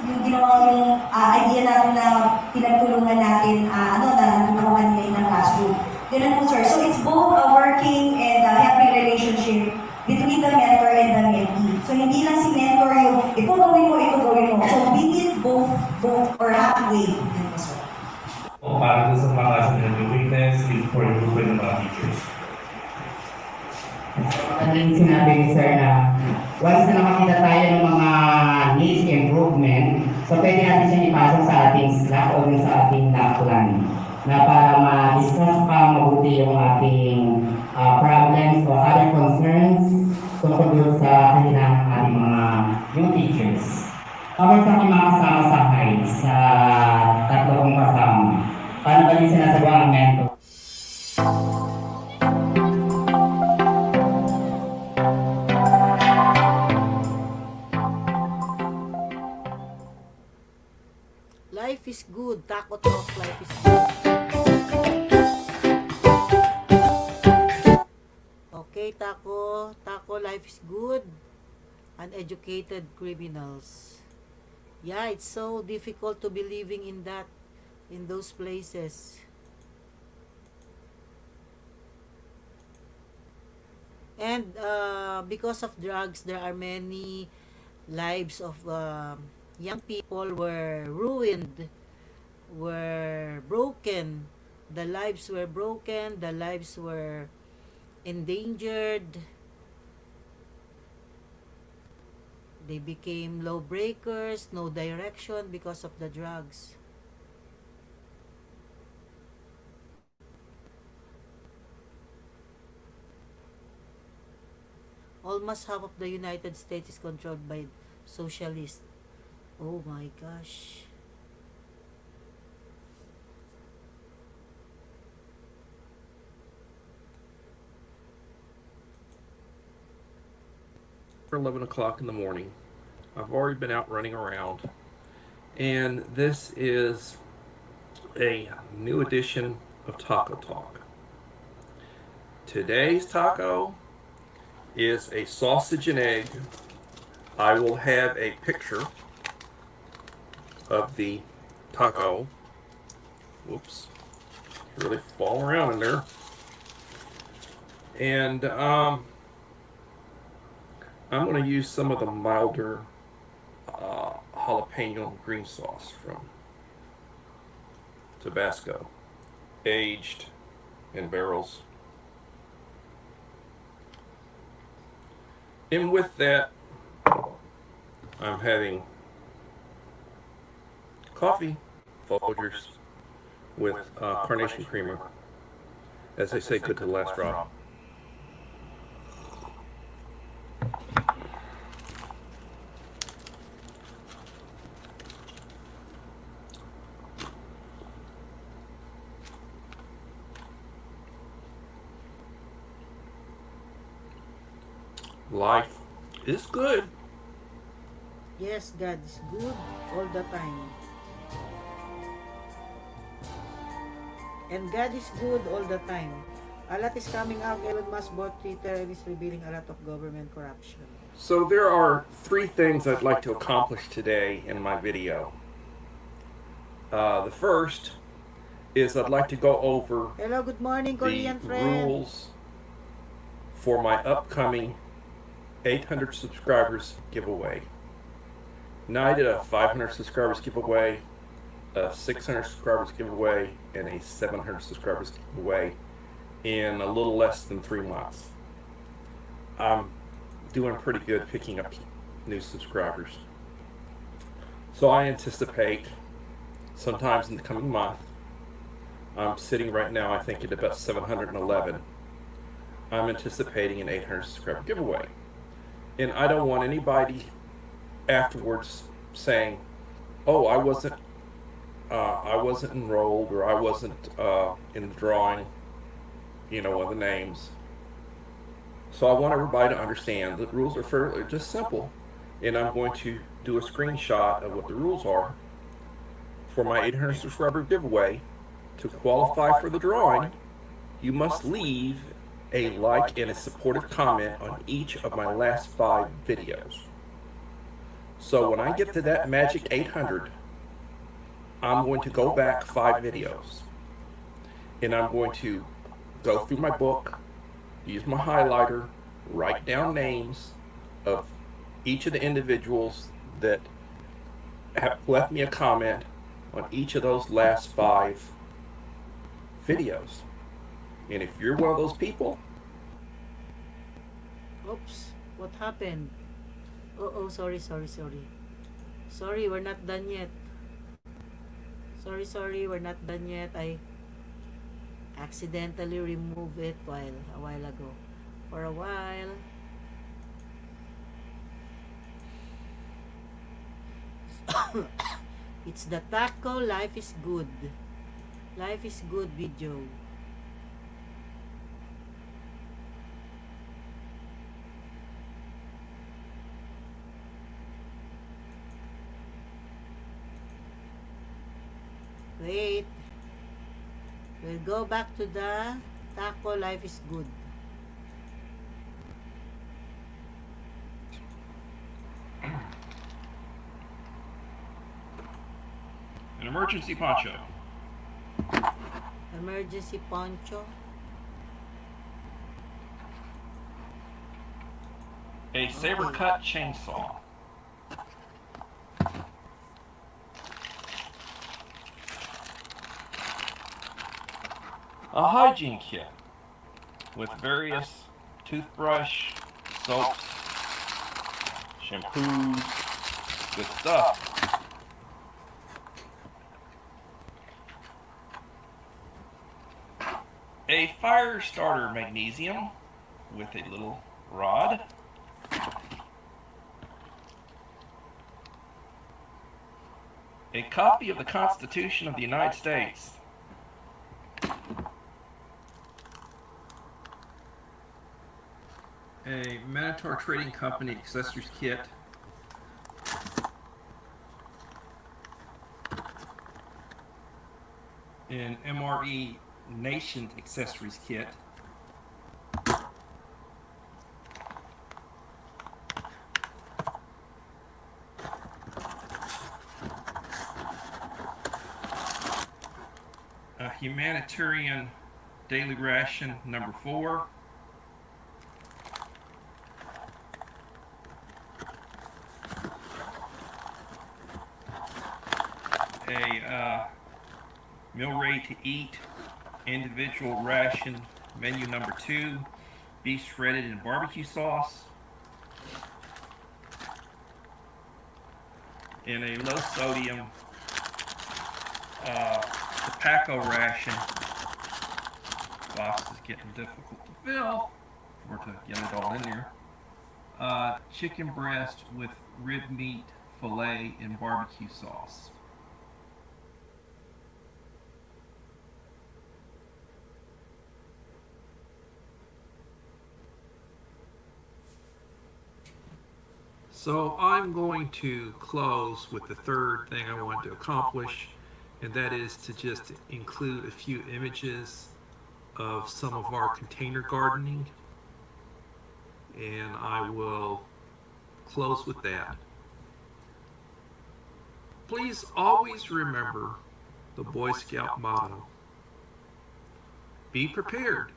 yung ginawa yung idea natin na pinagtulungan natin, natutunan ko kanina in the classroom. Ganun po, sir. So, it's both a working and a helping relationship between the mentor and the mentee. So, hindi lang si mentor yung, ito gawin mo. So, we need both or halfway. O para doon sa mga sinag-witness, for improvement ng mga teachers. Ano yung sinabi ni Sir na once na makita tayo ng mga needs improvement, so pwede natin siya ipasok sa ating Slack o sa ating plan na para ma-discuss pa mabuti yung ating problems or other concerns tungkol doon sa kailangan ng ating mga yung teachers. Kapag sa aking mga kasama sa heights, sa tatlo kong kasama, paano ba yung sinasagawa ang mentor? Life is good. Taco talk. Life is good. Okay, Taco. Taco, life is good. Uneducated criminals. Yeah, it's so difficult to be living in those places. And because of drugs, there are many lives of young people were ruined, were broken. The lives were broken, the lives were endangered. They became lawbreakers, no direction because of the drugs. Almost half of the United States is controlled by socialists. Oh my gosh. For 11 o'clock in the morning. I've already been out running around. And this is a new edition of Taco Talk. Today's taco is a sausage and egg. I will have a picture of the taco. Whoops. Really fall around in there. And I'm going to use some of the milder jalapeno green sauce from Tabasco, aged in barrels. And with that, I'm having coffee, Folgers, with carnation creamer. As they say, good to the last drop. Life is good. Yes, God is good all the time. And God is good all the time. A lot is coming out. Elon Musk bought Twitter and is revealing a lot of government corruption. So there are 3 things I'd like to accomplish today in my video. The first is I'd like to go over Hello, good morning, Korean the friend. rules for my upcoming 800 subscribers giveaway. Now I did a 500 subscribers giveaway, a 600 subscribers giveaway, and a 700 subscribers giveaway in a little less than 3 months. I'm doing pretty good picking up new subscribers. So I anticipate sometimes in the coming month I'm sitting right now, I think, at about 711. I'm anticipating an 800 subscriber giveaway. And I don't want anybody afterwards saying, oh, I wasn't enrolled, or I wasn't in the drawing, of the names. So I want everybody to understand that the rules are fairly just simple. And I'm going to do a screenshot of what the rules are for my 800 subscriber giveaway. To qualify for the drawing, you must leave a like and a supportive comment on each of my last 5 videos. So when I get to that magic 800, I'm going to go back 5 videos, and I'm going to go through my book, use my highlighter, write down names of each of the individuals that have left me a comment on each of those last 5 videos. And if you're one of those people, Oops, what happened? Oh, sorry. Sorry, we're not done yet. Sorry, we're not done yet. I accidentally removed it a while ago. For a while. It's the taco Life is Good. Life is Good video. Wait. We'll go back to the taco Life is Good. an emergency poncho, Emergency poncho. a saber cut chainsaw, a hygiene kit with various toothbrush, soaps, shampoos, good stuff. A fire starter magnesium with a little rod. A copy of the Constitution of the United States. A Minotaur Trading Company accessories kit. An MRE Nation accessories kit. A humanitarian daily ration number 4. A meal ready to eat individual ration menu number 2, beef shredded in barbecue sauce. And a low sodium tobacco ration. Box is getting difficult to fill, or to get it all in there. Chicken breast with rib meat fillet in barbecue sauce. So I'm going to close with the third thing I want to accomplish, and that is to just include a few images of some of our container gardening, and I will close with that. Please always remember the Boy Scout motto: be prepared,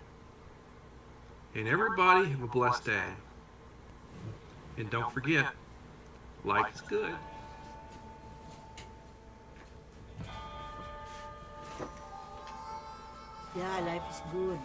and everybody have a blessed day. And don't forget, life is good. Yeah, life is good.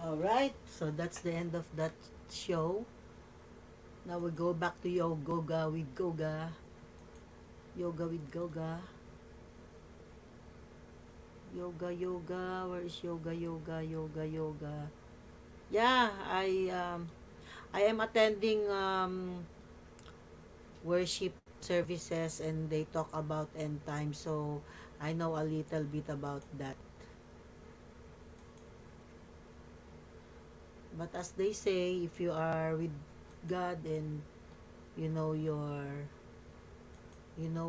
Alright, so that's the end of that show. Now we go back to yoga with Goga. Yoga with Goga. Yoga. Where is yoga? Yeah, I am attending worship services and they talk about end time, so I know a little bit about that. But as they say, if you are with God and you know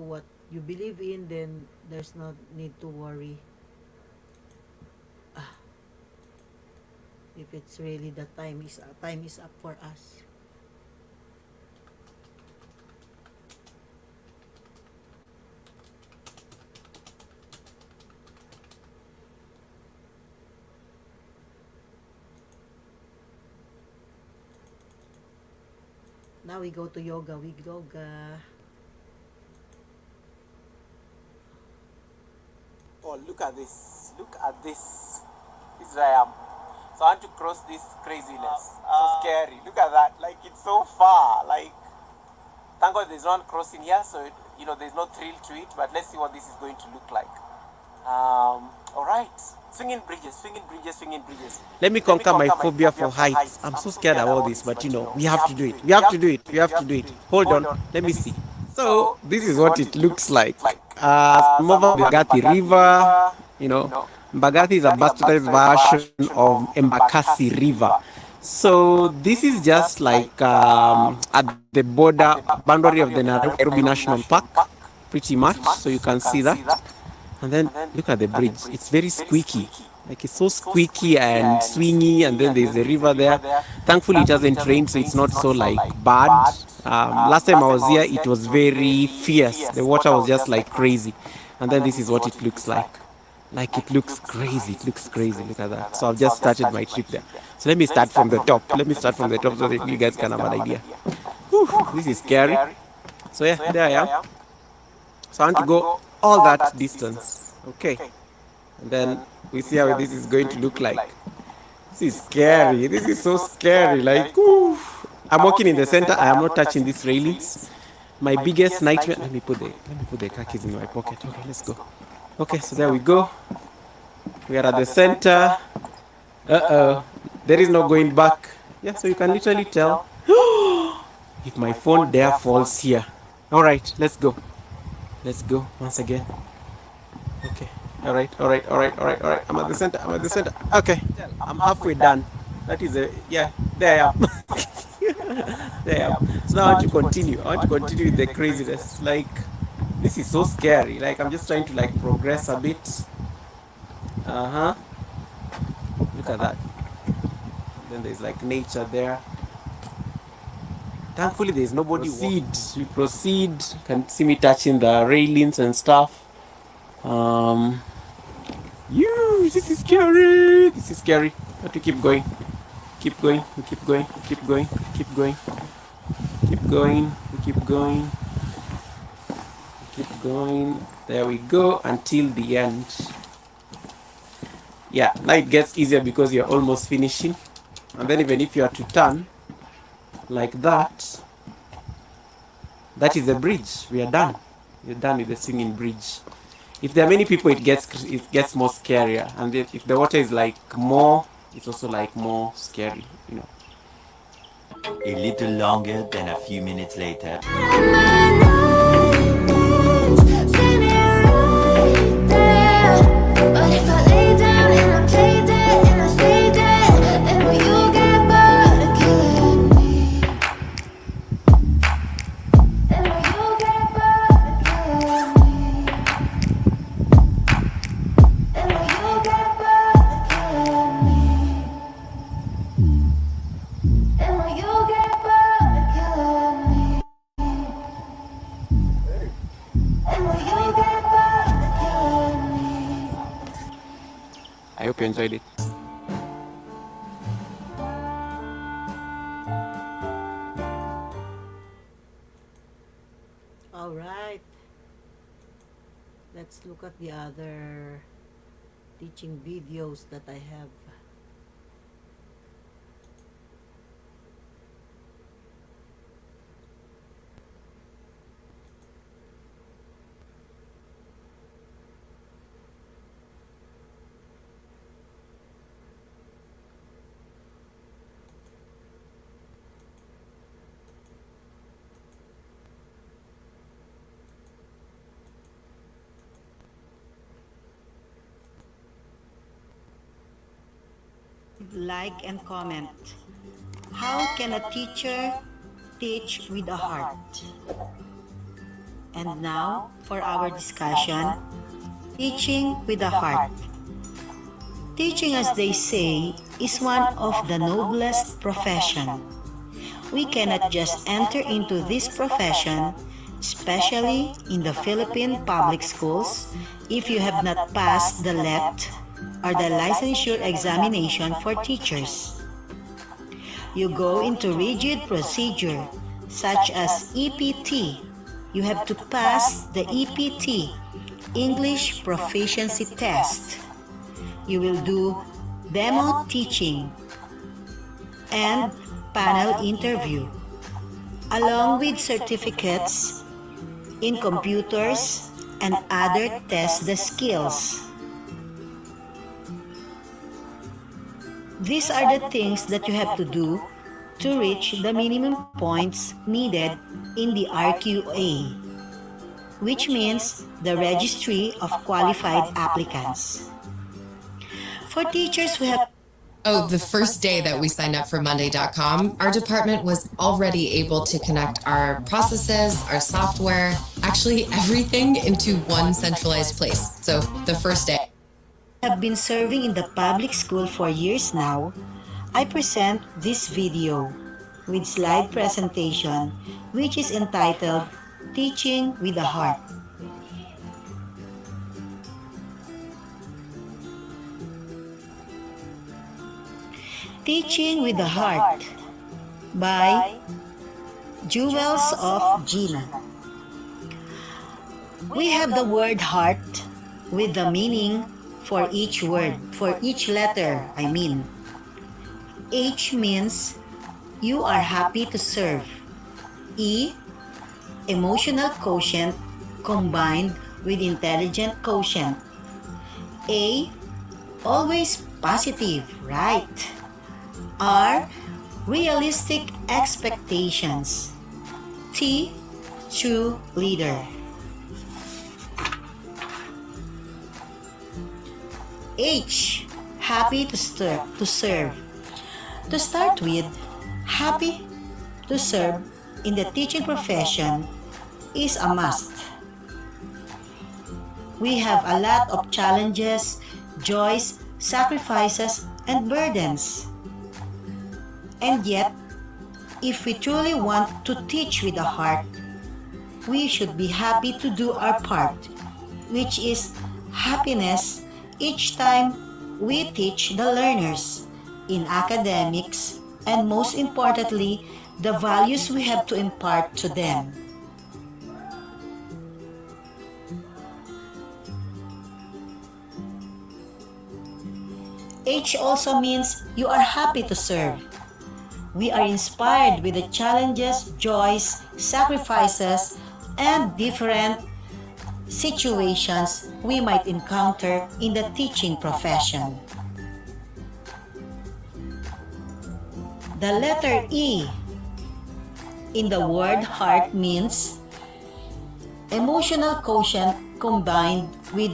what you believe in, then there's no need to worry if it's really the time is up for us. Now we go to yoga with Goga. Oh, look at this. Look at this. This is where I am. So I want to cross this craziness. So scary. Look at that. Like, it's so far. Like, thank God there's one crossing here, so there's no thrill to it. But let's see what this is going to look like. All right. Swinging bridges. Let me conquer my phobia for heights. I'm so scared about this, but we have to do it. We have to do it. Hold on. Let me see. So this is what it looks like. I'm over the Bagati River. Bagati is a bastardized version of Embakasi River. So this is just like at the boundary of the Nairobi National Park, pretty much. So you can see that. And then look at the bridge. It's very squeaky. Like, it's so squeaky and swingy, and then there's a river there. Thankfully, it hasn't rained, so it's not so like bad. Last time I was here, it was very fierce. The water was just like crazy. And then this is what it looks like. Like, it looks crazy. Look at that. So I've just started my trip there. So let me start from the top. So that you guys can have an idea. Whew, this is scary. So yeah, there I am. So I want to go all that distance. Okay. And then we see how this is going to look like. This is scary. This is so scary. Like, ooh. I'm walking in the center. I am not touching these railings. My biggest nightmare. Let me put the car keys in my pocket. Okay, let's go. Okay, so there we go. We are at the center. There is no going back. Yeah, so you can literally tell if my phone there falls here. All right, let's go. Let's go once again. Okay. All right. I'm at the center. Okay. I'm halfway done. That is yeah, there I am. There I am. So now I want to continue. With the craziness. Like, this is so scary. Like, I'm just trying to like progress a bit. Look at that. Then there's like nature there. Thankfully, there's nobody. We proceed. You can see me touching the railings and stuff. This is scary. Have to keep going. Keep going. There we go until the end. Yeah, now it gets easier because you're almost finishing. And then even if you are to turn like that, that is the bridge. We are done. We're done with the swinging bridge. If there are many people, it gets more scarier. And if the water is like more, it's also like more scary, A little longer than a few minutes later. But if I lay down and I play dead and I stay dead, then will you get bored of killing me? Then will you get bored of killing me? Then will you get bored of killing me? Then will you get bored of killing me? Then will you get bored of killing me? I hope you enjoyed it. All right. Let's look at the other teaching videos that I have. like, and comment. How can a teacher teach with a heart? And now, for our discussion, teaching with a heart. Teaching, as they say, is one of the noblest profession. We cannot just enter into this profession, especially in the Philippine public schools, if you have not passed the LET or the licensure examination for teachers. You go into rigid procedure such as EPT. You have to pass the EPT, English Proficiency Test. You will do demo teaching and panel interview, along with certificates in computers and other test the skills. These are the things that you have to do to reach the minimum points needed in the RQA, which means the Registry of Qualified Applicants. For teachers who have the first day that we signed up for monday.com, our department was already able to connect our processes, our software, actually everything into one centralized place. So the first day. Have been serving in the public school for years now, I present this video with slide presentation which is entitled Teaching with a Heart. Teaching with a Heart by Jewels of Gina. We have the word heart with the meaning for each word, for each letter, I mean. H means you are happy to serve. E, emotional quotient combined with intelligent quotient. A, always positive, right? R, realistic expectations. T, true leader. H, happy to serve. To start with, happy to serve in the teaching profession is a must. We have a lot of challenges, joys, sacrifices, and burdens. And yet, if we truly want to teach with a heart, we should be happy to do our part, which is happiness each time we teach the learners in academics, and most importantly, the values we have to impart to them. H also means you are happy to serve. We are inspired with the challenges, joys, sacrifices, and different situations we might encounter in the teaching profession. The letter E in the word heart means emotional quotient combined with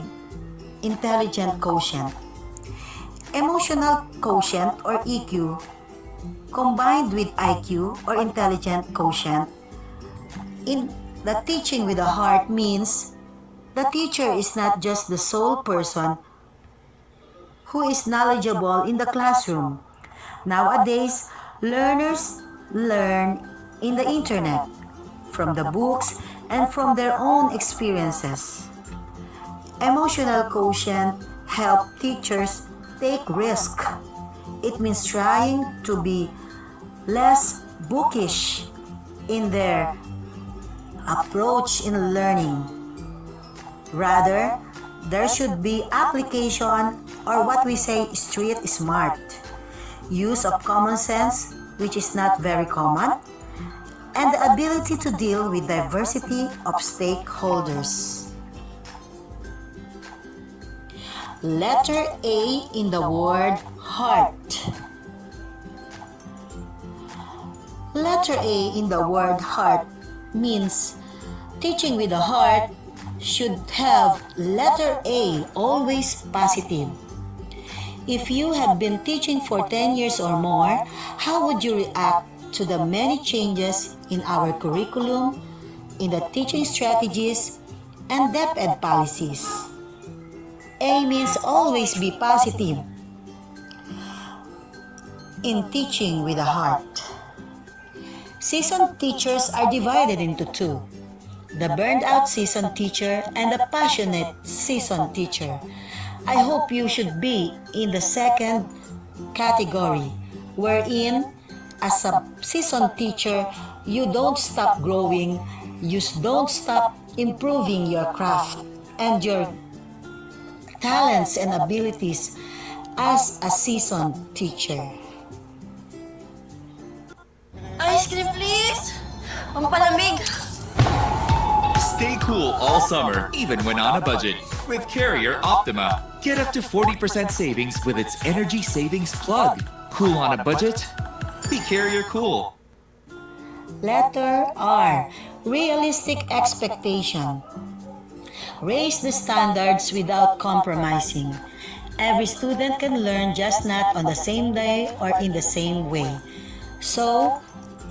intelligent quotient. Emotional quotient or EQ combined with IQ or intelligent quotient in the teaching with a heart means the teacher is not just the sole person who is knowledgeable in the classroom. Nowadays, learners learn in the internet, from the books, and from their own experiences. Emotional quotient help teachers take risk. It means trying to be less bookish in their approach in learning. Rather, there should be application, or what we say street smart, use of common sense, which is not very common, and the ability to deal with diversity of stakeholders. Letter A in the word heart. Letter A in the word heart means teaching with a heart should have letter A always positive. If you have been teaching for 10 years or more, how would you react to the many changes in our curriculum, in the teaching strategies, and DepEd policies? A means always be positive in teaching with a heart. Seasoned teachers are divided into two: the burned out seasoned teacher and the passionate seasoned teacher. I hope you should be in the second category, wherein as a seasoned teacher, you don't stop growing, you don't stop improving your craft and your talents and abilities as a seasoned teacher. Ice cream, please! Pampalamig! Stay cool all summer, even when on a budget. With Carrier Optima, get up to 40% savings with its energy savings plug. Cool on a budget? Be Carrier cool. Letter R. Realistic expectation. Raise the standards without compromising. Every student can learn, just not on the same day or in the same way. So,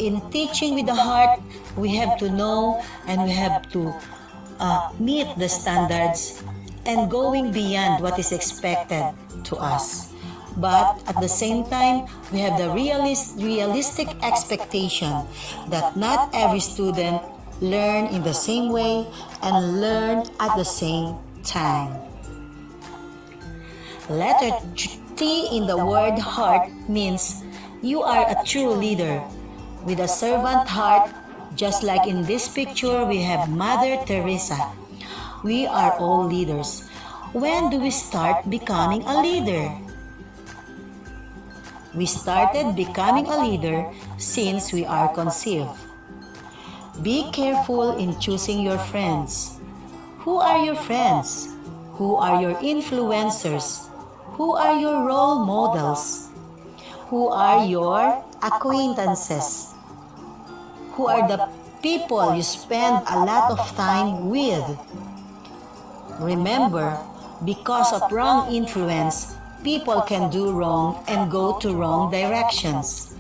in teaching with the heart, we have to know and we have to meet the standards and going beyond what is expected to us. But at the same time, we have the realistic expectation that not every student learn in the same way and learn at the same time. Letter T in the word heart means you are a true leader with a servant heart. Just like in this picture, we have Mother Teresa. We are all leaders. When do we start becoming a leader? We started becoming a leader since we are conceived. Be careful in choosing your friends. Who are your friends? Who are your influencers? Who are your role models? Who are your acquaintances? Who are the people you spend a lot of time with? Remember, because of wrong influence, people can do wrong and go to wrong directions.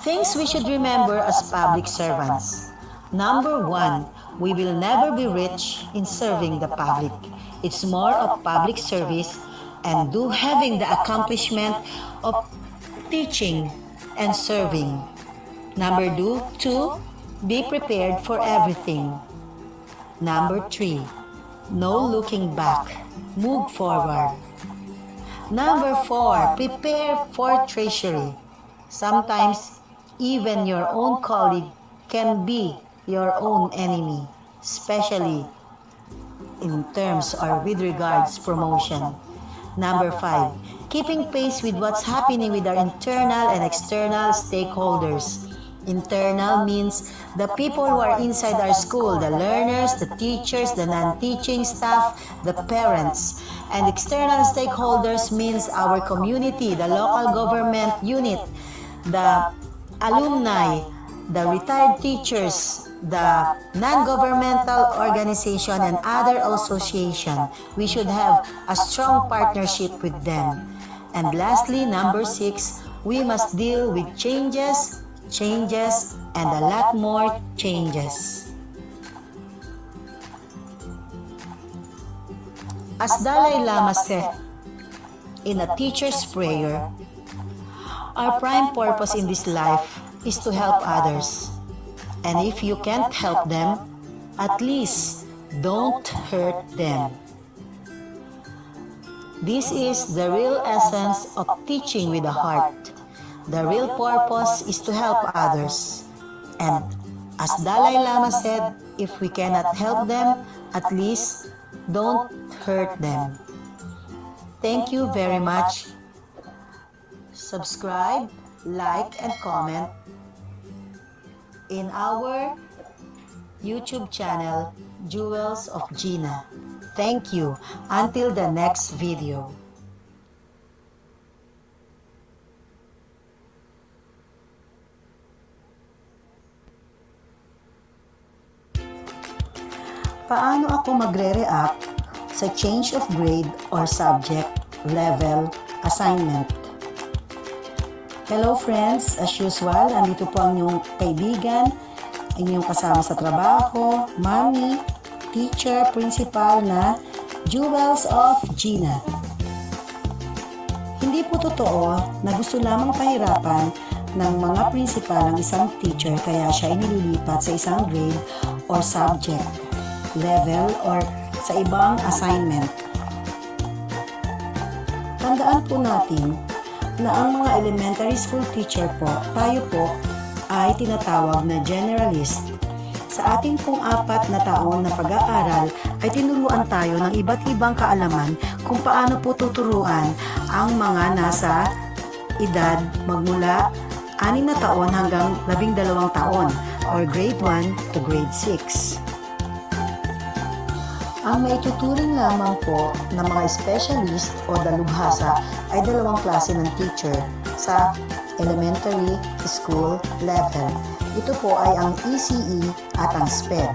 Things we should remember as public servants. Number 1, we will never be rich in serving the public. It's more of public service and having the accomplishment of teaching and serving. Number 2, be prepared for everything. Number 3, no looking back, move forward. Number 4, prepare for treasury. Sometimes, even your own colleague can be your own enemy, especially in terms or with regards promotion. Number 5, keeping pace with what's happening with our internal and external stakeholders. Internal means the people who are inside our school, the learners, the teachers, the non-teaching staff, the parents. And external stakeholders means our community, the local government unit, the alumni, the retired teachers, the non-governmental organization and other association. We should have a strong partnership with them. And lastly, number 6, we must deal with changes, and a lot more changes. As Dalai Lama said in a teacher's prayer, our prime purpose in this life is to help others. And if you can't help them, at least don't hurt them. This is the real essence of teaching with a heart. The real purpose is to help others. And as Dalai Lama said, if we cannot help them, at least don't hurt them. Thank you very much. Subscribe, like, and comment in our YouTube channel, Jewels of Gina. Thank you. Until the next video. Paano ako magre-react sa change of grade or subject level assignment? Hello friends, as usual, andito po ang inyong kaibigan, inyong kasama sa trabaho, mommy, teacher, principal na Jewels of Gina. Hindi po totoo na gusto lamang pahirapan ng mga principal ang isang teacher kaya siya inililipat sa isang grade or subject level or sa ibang assignment. Tandaan po natin na ang mga elementary school teacher po, tayo po ay tinatawag na generalist. Sa ating pong 4 na taon na pag-aaral ay tinuruan tayo ng iba't ibang kaalaman kung paano po tuturuan ang mga nasa edad magmula 6 na taon hanggang 12 taon or grade 1 to grade 6. Ang maituturing lamang po ng mga specialist o dalubhasa ay 2 klase ng teacher sa elementary school level. Ito po ay ang ECE at ang SPED.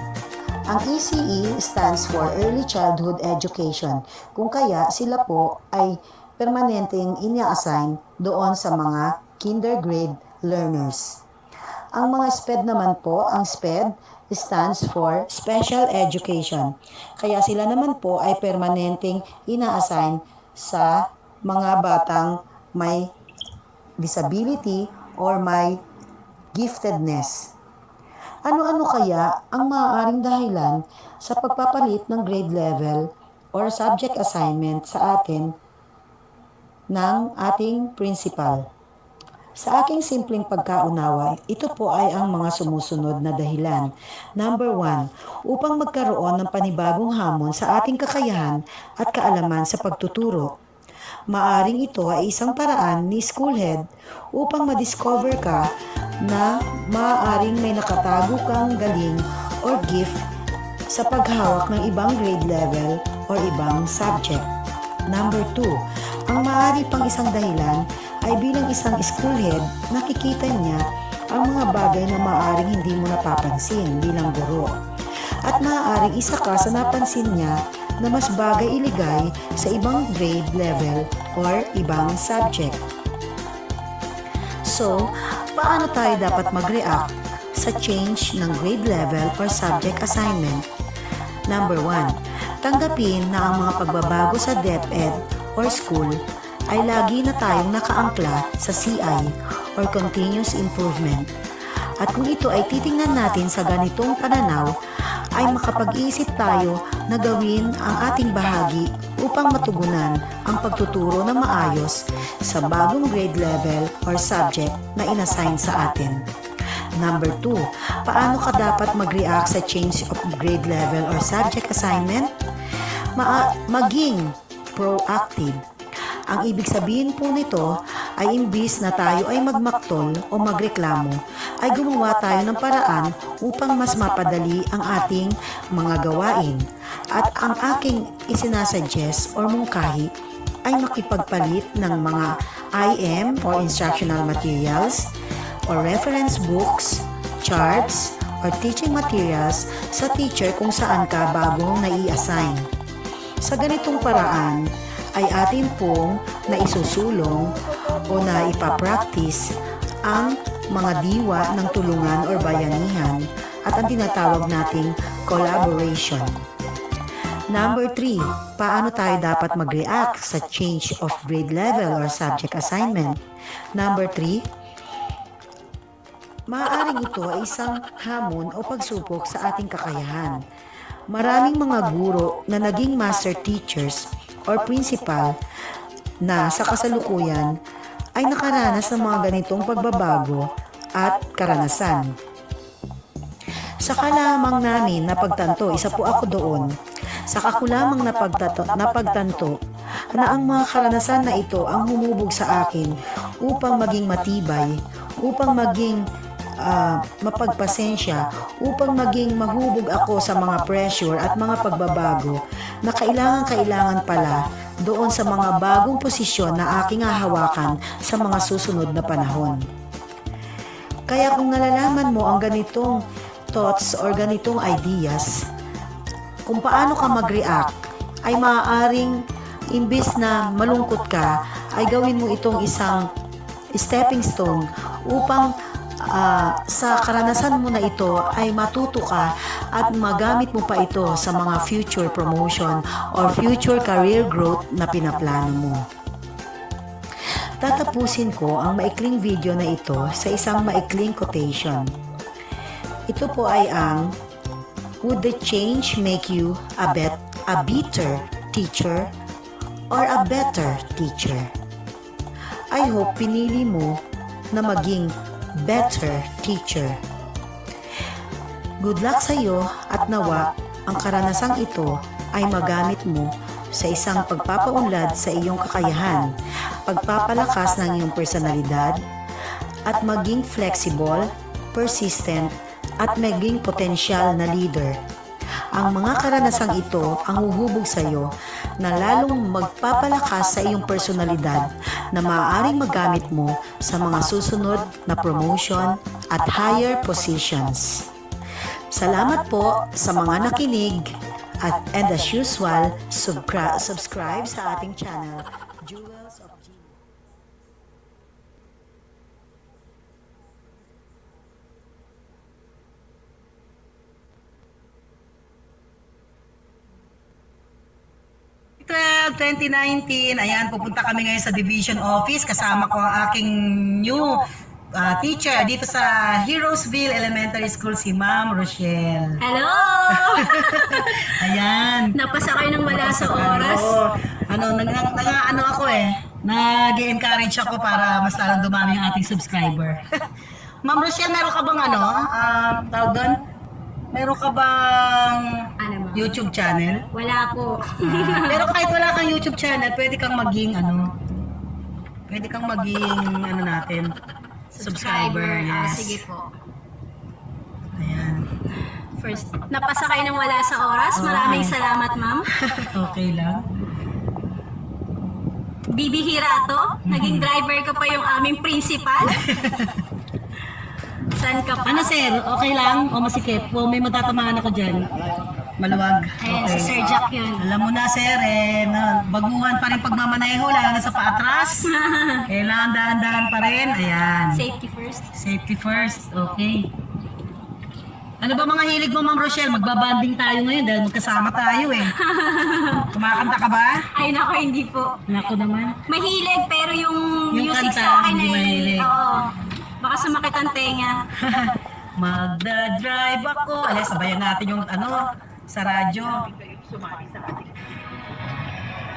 Ang ECE stands for Early Childhood Education, kung kaya sila po ay permanenteng ina-assign doon sa mga kindergarten learners. Ang mga SPED naman po, ang SPED stands for Special Education. Kaya sila naman po ay permanenteng ina-assign sa mga batang may disability or may giftedness. Ano-ano kaya ang maaaring dahilan sa pagpapalit ng grade level or subject assignment sa atin ng ating principal? Sa aking simpleng pagkaunawa, ito po ay ang mga sumusunod na dahilan. Number 1, upang magkaroon ng panibagong hamon sa ating kakayahan at kaalaman sa pagtuturo. Maaring ito ay isang paraan ni school head upang madiscover ka na maaaring may nakatago kang galing or gift sa paghawak ng ibang grade level or ibang subject. Number 2, ang maaari pang isang dahilan ay bilang isang school head, nakikita niya ang mga bagay na maaaring hindi mo napapansin bilang guro. At maaaring isa ka sa napansin niya na mas bagay iligay sa ibang grade level or ibang subject. So, paano tayo dapat mag-react sa change ng grade level or subject assignment? Number 1, tanggapin na ang mga pagbabago sa DepEd or school ay lagi na tayong nakaangkla sa CI or Continuous Improvement. At kung ito ay titingnan natin sa ganitong pananaw, ay makapag-isip tayo na gawin ang ating bahagi upang matugunan ang pagtuturo na maayos sa bagong grade level or subject na inassign sa atin. Number 2, paano ka dapat mag-react sa change of grade level or subject assignment? Maging proactive. Ang ibig sabihin po nito ay imbis na tayo ay magmaktol o magreklamo, ay gumawa tayo ng paraan upang mas mapadali ang ating mga gawain. At ang aking isinasuggest or mungkahi ay makipagpalit ng mga IM or instructional materials or reference books, charts, or teaching materials sa teacher kung saan ka bagong nai-assign. Sa ganitong paraan, ay atin pong naisusulong o naipapractice ang mga diwa ng tulungan or bayanihan at ang tinatawag nating collaboration. Number 3, paano tayo dapat mag-react sa change of grade level or subject assignment? Number 3, maaaring ito ay isang hamon o pagsubok sa ating kakayahan. Maraming mga guro na naging master teachers or principal na sa kasalukuyan ay nakaranas ng mga ganitong pagbabago at karanasan. Saka lamang namin napagtanto, isa po ako doon, saka ko lamang napagtanto na ang mga karanasan na ito ang humubog sa akin upang maging matibay, upang maging mapagpasensya, upang maging mahubog ako sa mga pressure at mga pagbabago na kailangan pala doon sa mga bagong posisyon na aking hahawakan sa mga susunod na panahon. Kaya kung nalalaman mo ang ganitong thoughts or ganitong ideas kung paano ka mag-react, ay maaaring imbis na malungkot ka, ay gawin mo itong isang stepping stone upang sa karanasan mo na ito ay matuto ka at magamit mo pa ito sa mga future promotion or future career growth na pinaplano mo. Tatapusin ko ang maikling video na ito sa isang maikling quotation. Ito po ay ang "Would the change make you a better teacher or a better teacher?" I hope pinili mo na maging better teacher. Good luck sa iyo at nawa ang karanasang ito ay magamit mo sa isang pagpapaunlad sa iyong kakayahan, pagpapalakas ng iyong personalidad, at maging flexible, persistent, at maging potensyal na leader. Ang mga karanasang ito ang huhubog sa iyo na lalong magpapalakas sa iyong personalidad na maaaring magamit mo sa mga susunod na promotion at higher positions. Salamat po sa mga nakinig and as usual, subscribe sa ating channel, Jewels of Genius. April 2019, ayan, pupunta kami ngayon sa division office. Kasama ko ang aking new teacher dito sa Heroesville Elementary School, si Ma'am Rochelle. Hello! Ayan. Napasa kayo ng wala sa oras. Ano ako nag-encourage ako para mas lalong dumami ang ating subscriber. Ma'am Rochelle, meron ka bang tawag doon? Meron ka bang YouTube channel? Wala po. Pero kahit wala kang YouTube channel, pwede kang maging natin, subscriber. Yes. Sige po. Ayan. First, napasa kayo ng wala sa oras. Maraming salamat, ma'am. Okay lang. Bibihira to. Naging driver ka pa yung aming principal. Saan ka pa? Ano sir, okay lang? O masikip? O may matatamaan ako dyan? Maluwag. Ayan, si Sir Jack yun. Alam mo na sir, baguhan pa rin pagmamaneho, lalo na sa paatras. Kailangan dahan-dahan pa rin. Ayan. Safety first. Safety first, okay. Ano ba mga hilig mo, Ma'am Rochelle? Magbabanding tayo ngayon dahil magkasama tayo eh. Kumakanta ka ba? Ay, nako, hindi po. Nako naman. Mahilig, pero yung music kanta, sa akin hindi mahilig. Oo. Baka sumakit ang tenga. Magdadrive ako. Alay, sabayan natin yung sa radyo.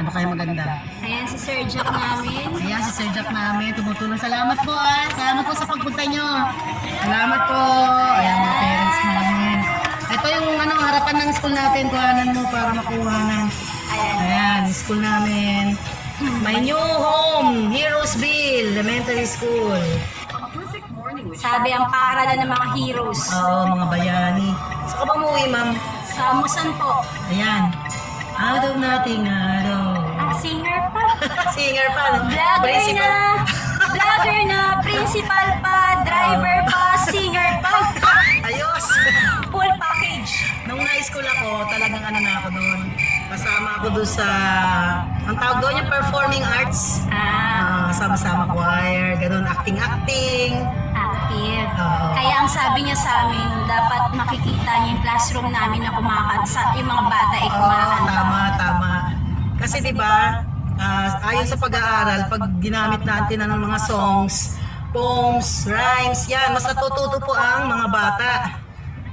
Ano kaya maganda? Ayan si Sir Jack namin. Ayan si Sir Jack namin. Tumutulong. Salamat po Salamat po sa pagpunta nyo. Salamat po. Ayan mga parents namin. Ito yung harapan ng school natin. Kuhanan mo para makuha na. Ayan, yung school namin. My new home, Heroesville Elementary School. Sabi ang paaralan ng mga heroes. Oo, mga bayani. Saan ka ba umuwi, ma'am? Sa Musan po. Ayan. Out of nothing, Singer pa. Singer pa, no? Vlogger na, principal pa, driver pa, singer pa. Ayos! Full package. Nung high school ako, talagang na ako doon. Kasama ako doon sa, ang tawag doon yung performing arts. Sama-sama choir, ganun, acting-acting. Active. Kaya ang sabi niya sa amin, dapat makikita niya yung classroom namin na kumakanta, yung mga bata ay kumakanta. Tama. Kasi di ba, ayon sa pag-aaral, pag ginamit natin ng mga songs, poems, rhymes, yan, mas natututo po ang mga bata.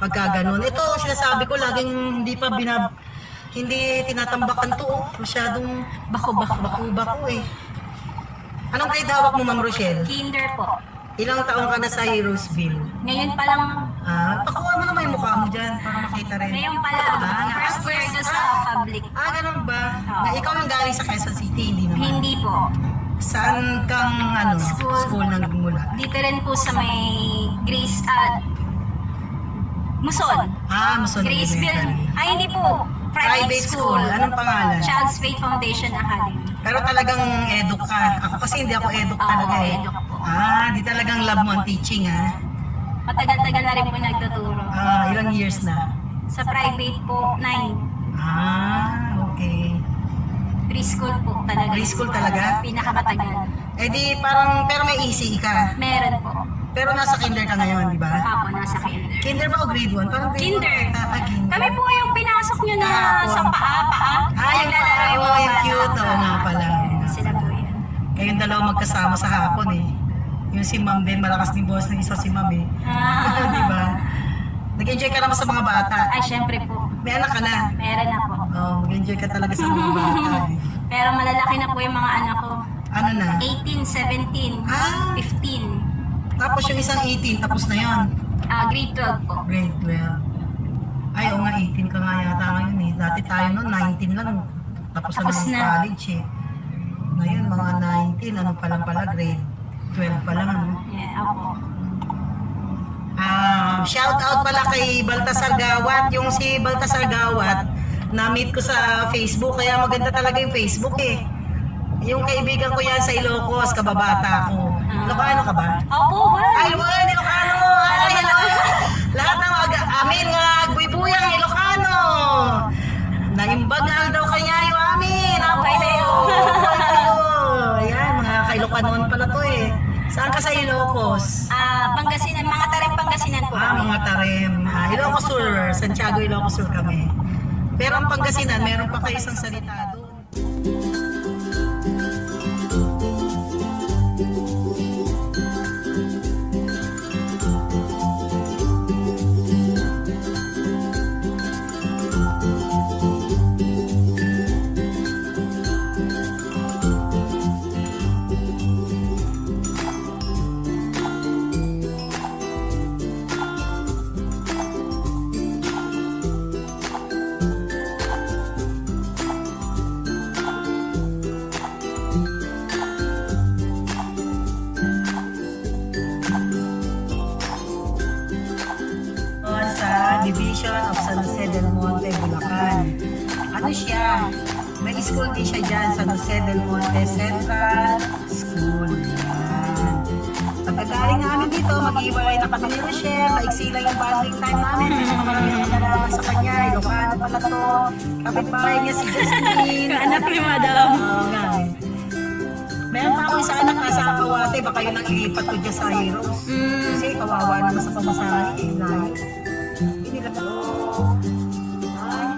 Pagka ganun. Ito, sinasabi ko, laging hindi tinatambakan to. Masyadong bako-bako eh. Anong grade hawak mo, Ma'am Rochelle? Kinder po. Ilang taong ka na sa Heroesville? Ngayon pa lang. Pakuha mo naman yung mukha mo dyan para makita rin. Ngayon pa lang. First year ko sa public. Ganun ba? Na ikaw yung galing sa Quezon City, hindi naman? Hindi po. Saan kang school nagmula? Dito rin po sa may Grace, Muson. Muson. Graceville. Ay, hindi po. Private school. Anong pangalan? Child's Faith Foundation Academy. Pero talagang eduk ka. Ako kasi hindi ako eduk talaga eh. Eduk po. Di talagang love mo ang teaching Matagal-tagal na rin po nagtuturo. Ilang years na? Sa private po, 9. Okay. Preschool po talaga. Preschool talaga? Pinakamatagal. Eh di parang, pero may ECE ka. Meron po. Pero nasa kinder ka ngayon, di ba? Apo, nasa kinder. Kinder ba o grade 1? Parang grade Kinder. 1. Kinder. Kami po yung pinasok nyo na sa paa. Yung paa. Yung cute. Oo nga pala. Sila po yan. Kayong dalawa magkasama sa hapon eh. Yung si Ma'am din, malakas din boss ng isa si Ma'am eh. Di ba? Nag-enjoy ka naman sa mga bata. Ay, syempre po. May anak ka na. Meron na po. Mag-enjoy ka talaga sa mga bata eh. Pero malalaki na po yung mga anak ko. Ano na? 18, 17, 15. Tapos yung isang 18, tapos na yon. Grade 12 po. Grade 12. Ay, oo nga, 18 ka nga yata ngayon eh. Dati tayo noon, 19 lang. Tapos na college eh. Ngayon, mga 19, ano pa lang pala, grade 12 pa lang, ano? Yeah, ako. Shout out pala kay Baltasar Gawat. Yung si Baltasar Gawat, na-meet ko sa Facebook, kaya maganda talaga yung Facebook eh. Yung kaibigan ko yan sa Ilocos, kababata ko. Ilocano ka ba? Opo, Ay, wala, Ilocano! Ay, lahat ng amin nga, buibuyang Ilocano! Naimbagal daw kanya yung amin! Okay na yun. Ayan, mga kailocanoon pala to eh. Saan ka sa Ilocos? Pangasinan, mga Tarem Pangasinan po. Mga Tarem. Ilocos Sur, Santiago Ilocos Sur kami. Pero ang Pangasinan, meron pa kayo isang salita doon. Division of San Jose del Monte, Bulacan. Ano siya? May school din siya dyan, San Jose del Monte Central School. Yan. Pagkagaling namin dito, mag-iwalay na kami ni Rochelle. Maiksi lang yung bonding time namin. Kasi marami ang nalaman sa kanya. Ilocano pala to. Kapitbahay niya si Justine. Anak ni Madam. Meron pa ako isa anak nasa Kawate. Baka yun ang ilipat ko dyan sa Heroes. Kasi kawawa naman sa pamasahe. Hindi na po. Ay.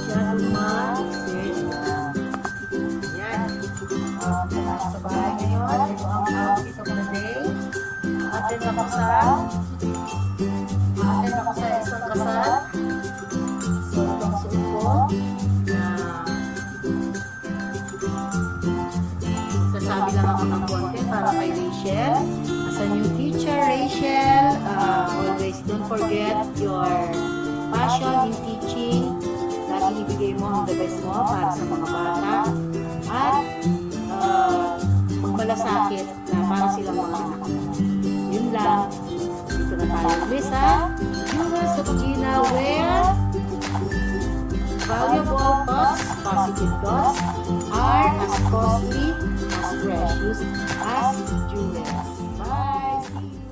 Siya lumasin. Yan. Sa bahay ngayon. Ito ang outfit of the day. Attend ako sa Esol Kasal. So, itong suot ko. Sasabi lang ako ng konti para kay Rachel. As a new teacher, Rachel, always don't forget your passion in teaching. Lagi ibigay mo ang the best mo para sa mga bata. At magmalasakit na para silang mga anak. Yun lang. Dito na tayo ulit sa Jewels of Gina, where valuable thoughts, positive thoughts, are as costly, as precious as jewels. Bye! See you!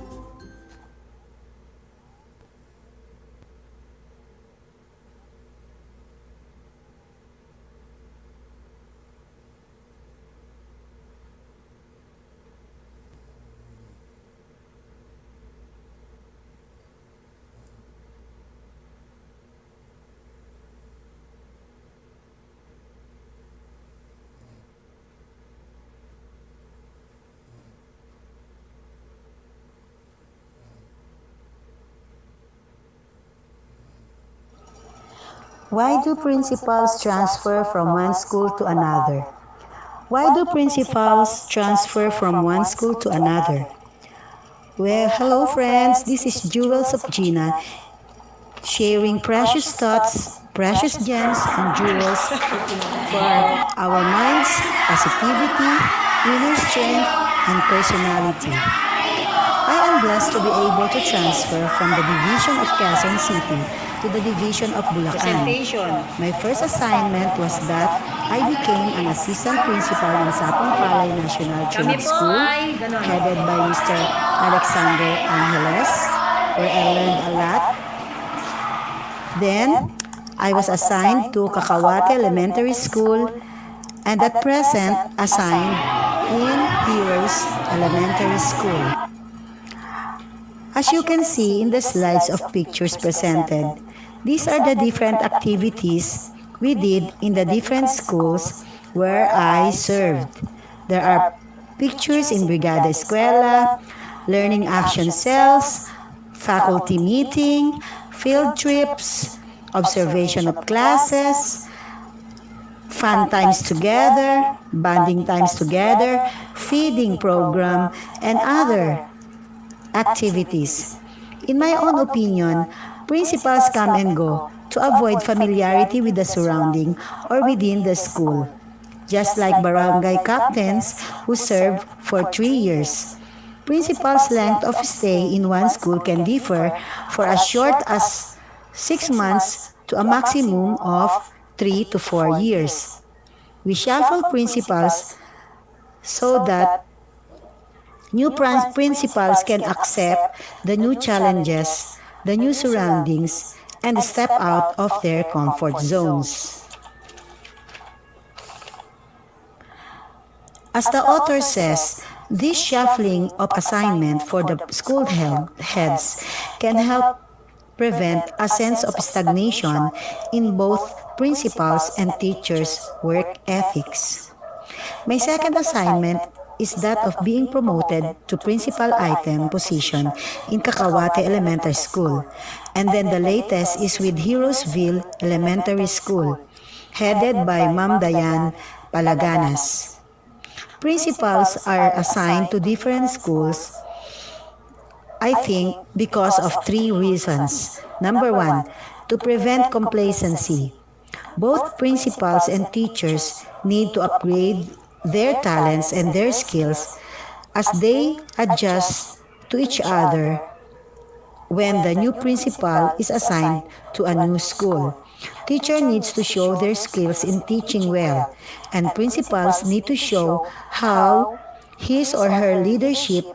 Why do principals transfer from one school to another? Why do principals transfer from one school to another? Well, hello friends, this is Jewels of Gina, sharing precious thoughts, precious gems and jewels for our minds, positivity, inner strength, and personality. I am blessed to be able to transfer from the division of Quezon City to the division of Bulacan. My first assignment was that I became an assistant principal in Sapang Palay National Trade School, headed by Mr. Alexander Angeles, where I learned a lot. Then, I was assigned to Cacahuate Elementary School and at present assigned in Heroes Elementary School. As you can see in the slides of pictures presented, these are the different activities we did in the different schools where I served. There are pictures in Brigada Escuela, learning action cells, faculty meeting, field trips, observation of classes, fun times together, bonding times together, feeding program, and other activities. In my own opinion, principals come and go to avoid familiarity with the surrounding or within the school, just like barangay captains who serve for 3 years. Principal's length of stay in one school can differ for as short as 6 months to a maximum of 3 to 4 years. We shuffle principals so that new principals can accept the new challenges, the new surroundings, and step out of their comfort zones. As the author says, this shuffling of assignment for the school heads can help prevent a sense of stagnation in both principals and teachers' work ethics. My second assignment is that of being promoted to principal item position in Cacahuate Elementary School, and then the latest is with Heroesville Elementary School, headed by Ma'am Dayan Palaganas. Principals are assigned to different schools, I think, because of 3 reasons. Number one, to prevent complacency. Both principals and teachers need to upgrade their talents and their skills as they adjust to each other when the new principal is assigned to a new school. Teacher needs to show their skills in teaching well, and principals need to show how his or her leadership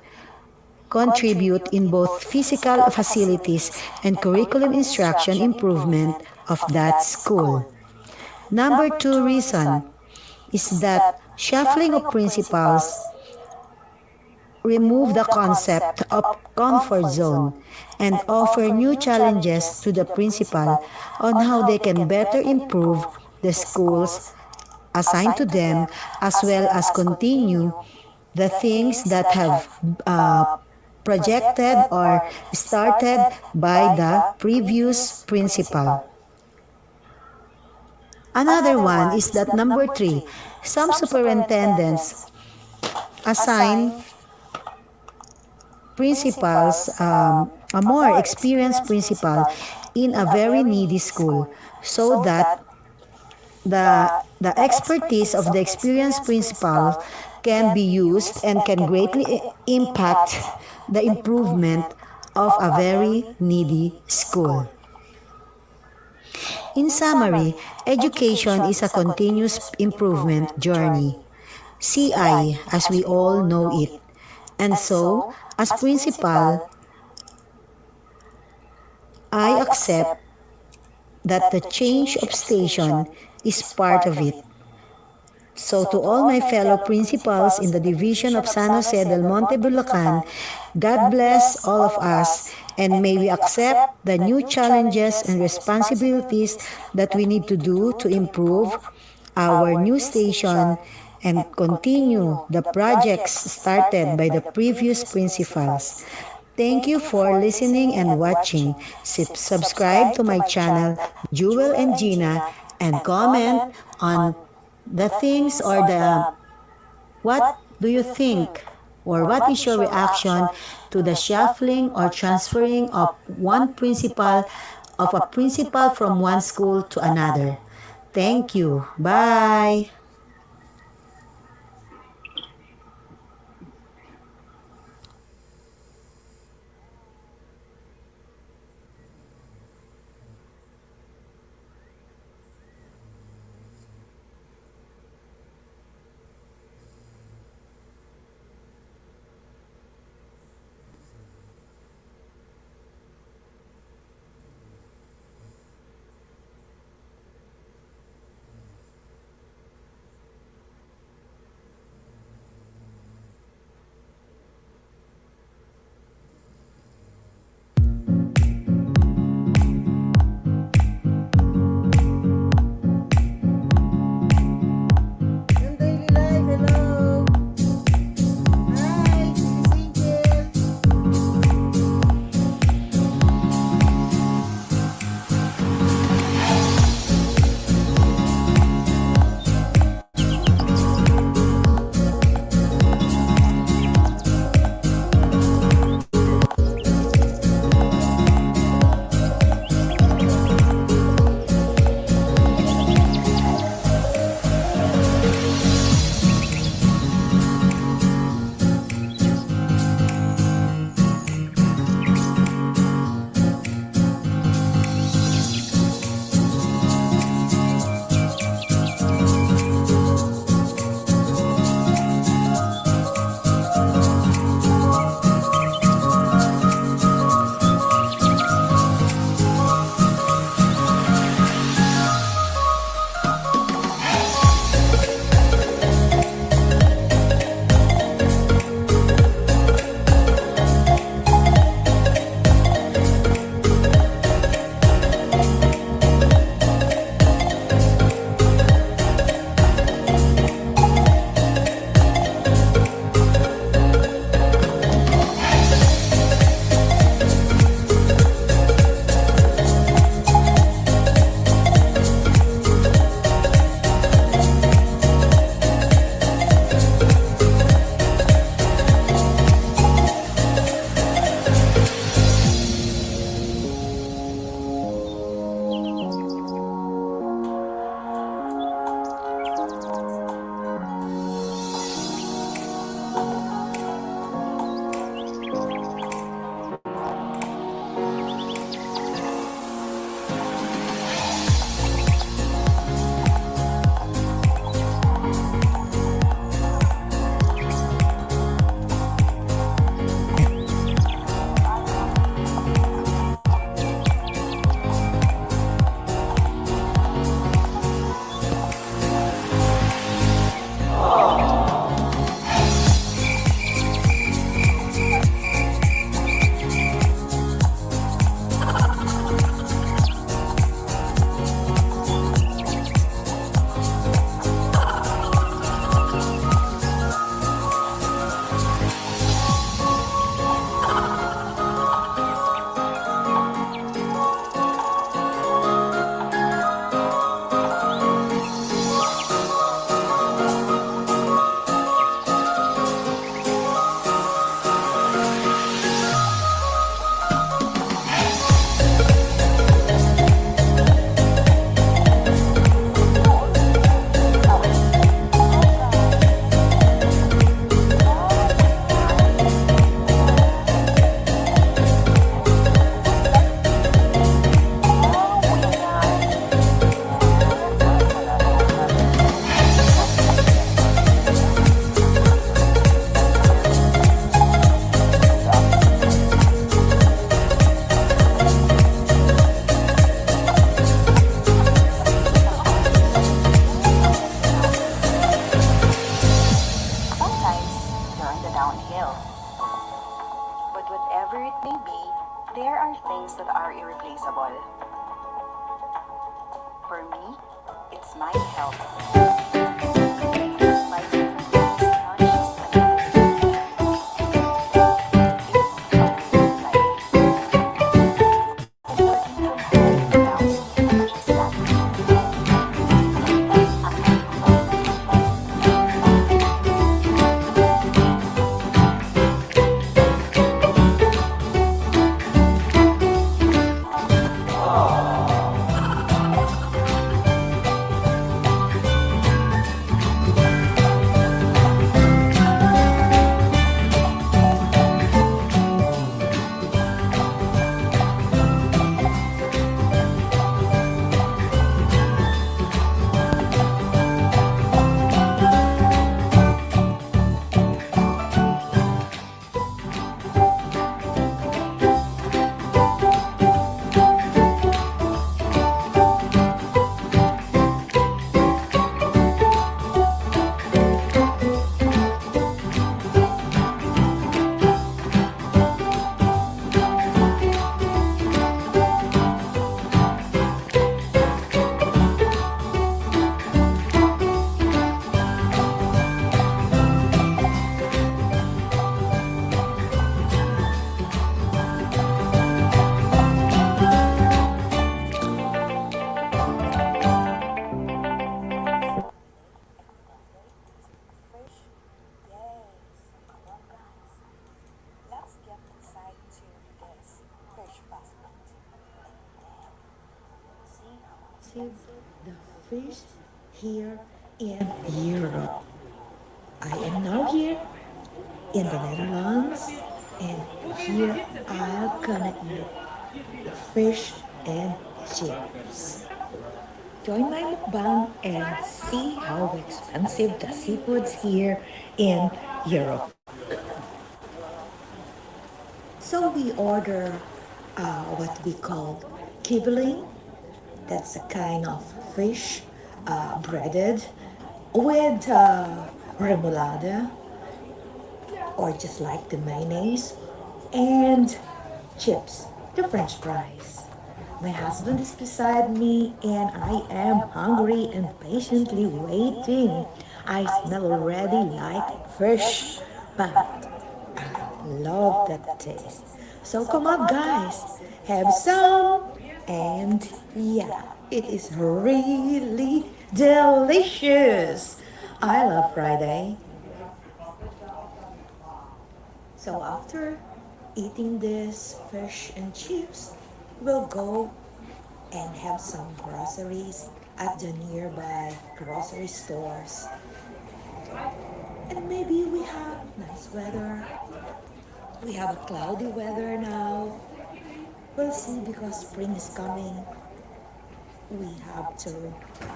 contribute in both physical facilities and curriculum instruction improvement of that school. Number two reason is that shuffling of principals remove the concept of comfort zone and offer new challenges to the principal on how they can better improve the schools assigned to them as well as continue the things that have projected or started by the previous principal. Another one is that number three, some superintendents assign principals, a more experienced principal in a very needy school so that the expertise of the experienced principal can be used and can greatly impact the improvement of a very needy school. In summary, education is a continuous improvement journey. CI, as we all know it. And so, as principal, I accept that the change of station is part of it. So to all my fellow principals in the division of San Jose del Monte, Bulacan, God bless all of us and may we accept the new challenges and responsibilities that we need to do to improve our new station and continue the projects started by the previous principals. Thank you for listening and watching. Subscribe to my channel, Jewel and Gina, and comment on the things or the what do you think or what is your reaction to the shuffling or transferring of a principal from one school to another. Thank you. Bye. are irreplaceable. For me, it's my health. Life for me is not just an activity. It's a way of life. Working from home allows me to just The fish here in Europe. I am now here in the Netherlands, and here I'm gonna eat fish and chips. Join my mukbang and see how expensive the seafoods here in Europe. So we order what we call kibbeling. That's a kind of fish breaded with remoulade, or just like the mayonnaise, and chips, the french fries. My husband is beside me and I am hungry and patiently waiting. I smell already like fish, but I love that taste. So come on guys, have some, and yeah, it is really delicious. I love Friday. So after eating this fish and chips, we'll go and have some groceries at the nearby grocery stores. And maybe we have nice weather. We have a cloudy weather now. We'll see because spring is coming. We have to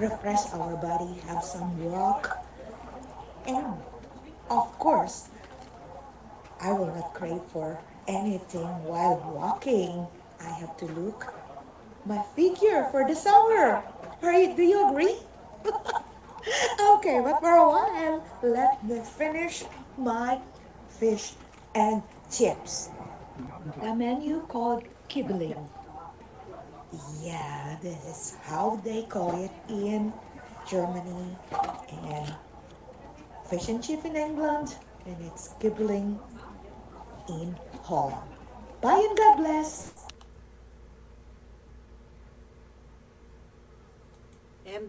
refresh our body, have some walk. And of course, I will not crave for anything while walking. I have to look my figure for the summer. Right? Do you agree? Okay, but for a while, let me finish my fish and chips. The menu called kibbeling. Yeah, this is how they call it in Germany, and fish and chip in England, and it's kibbeling in Holland. Bye and God bless.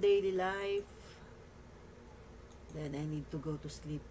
Daily life. Then I need to go to sleep.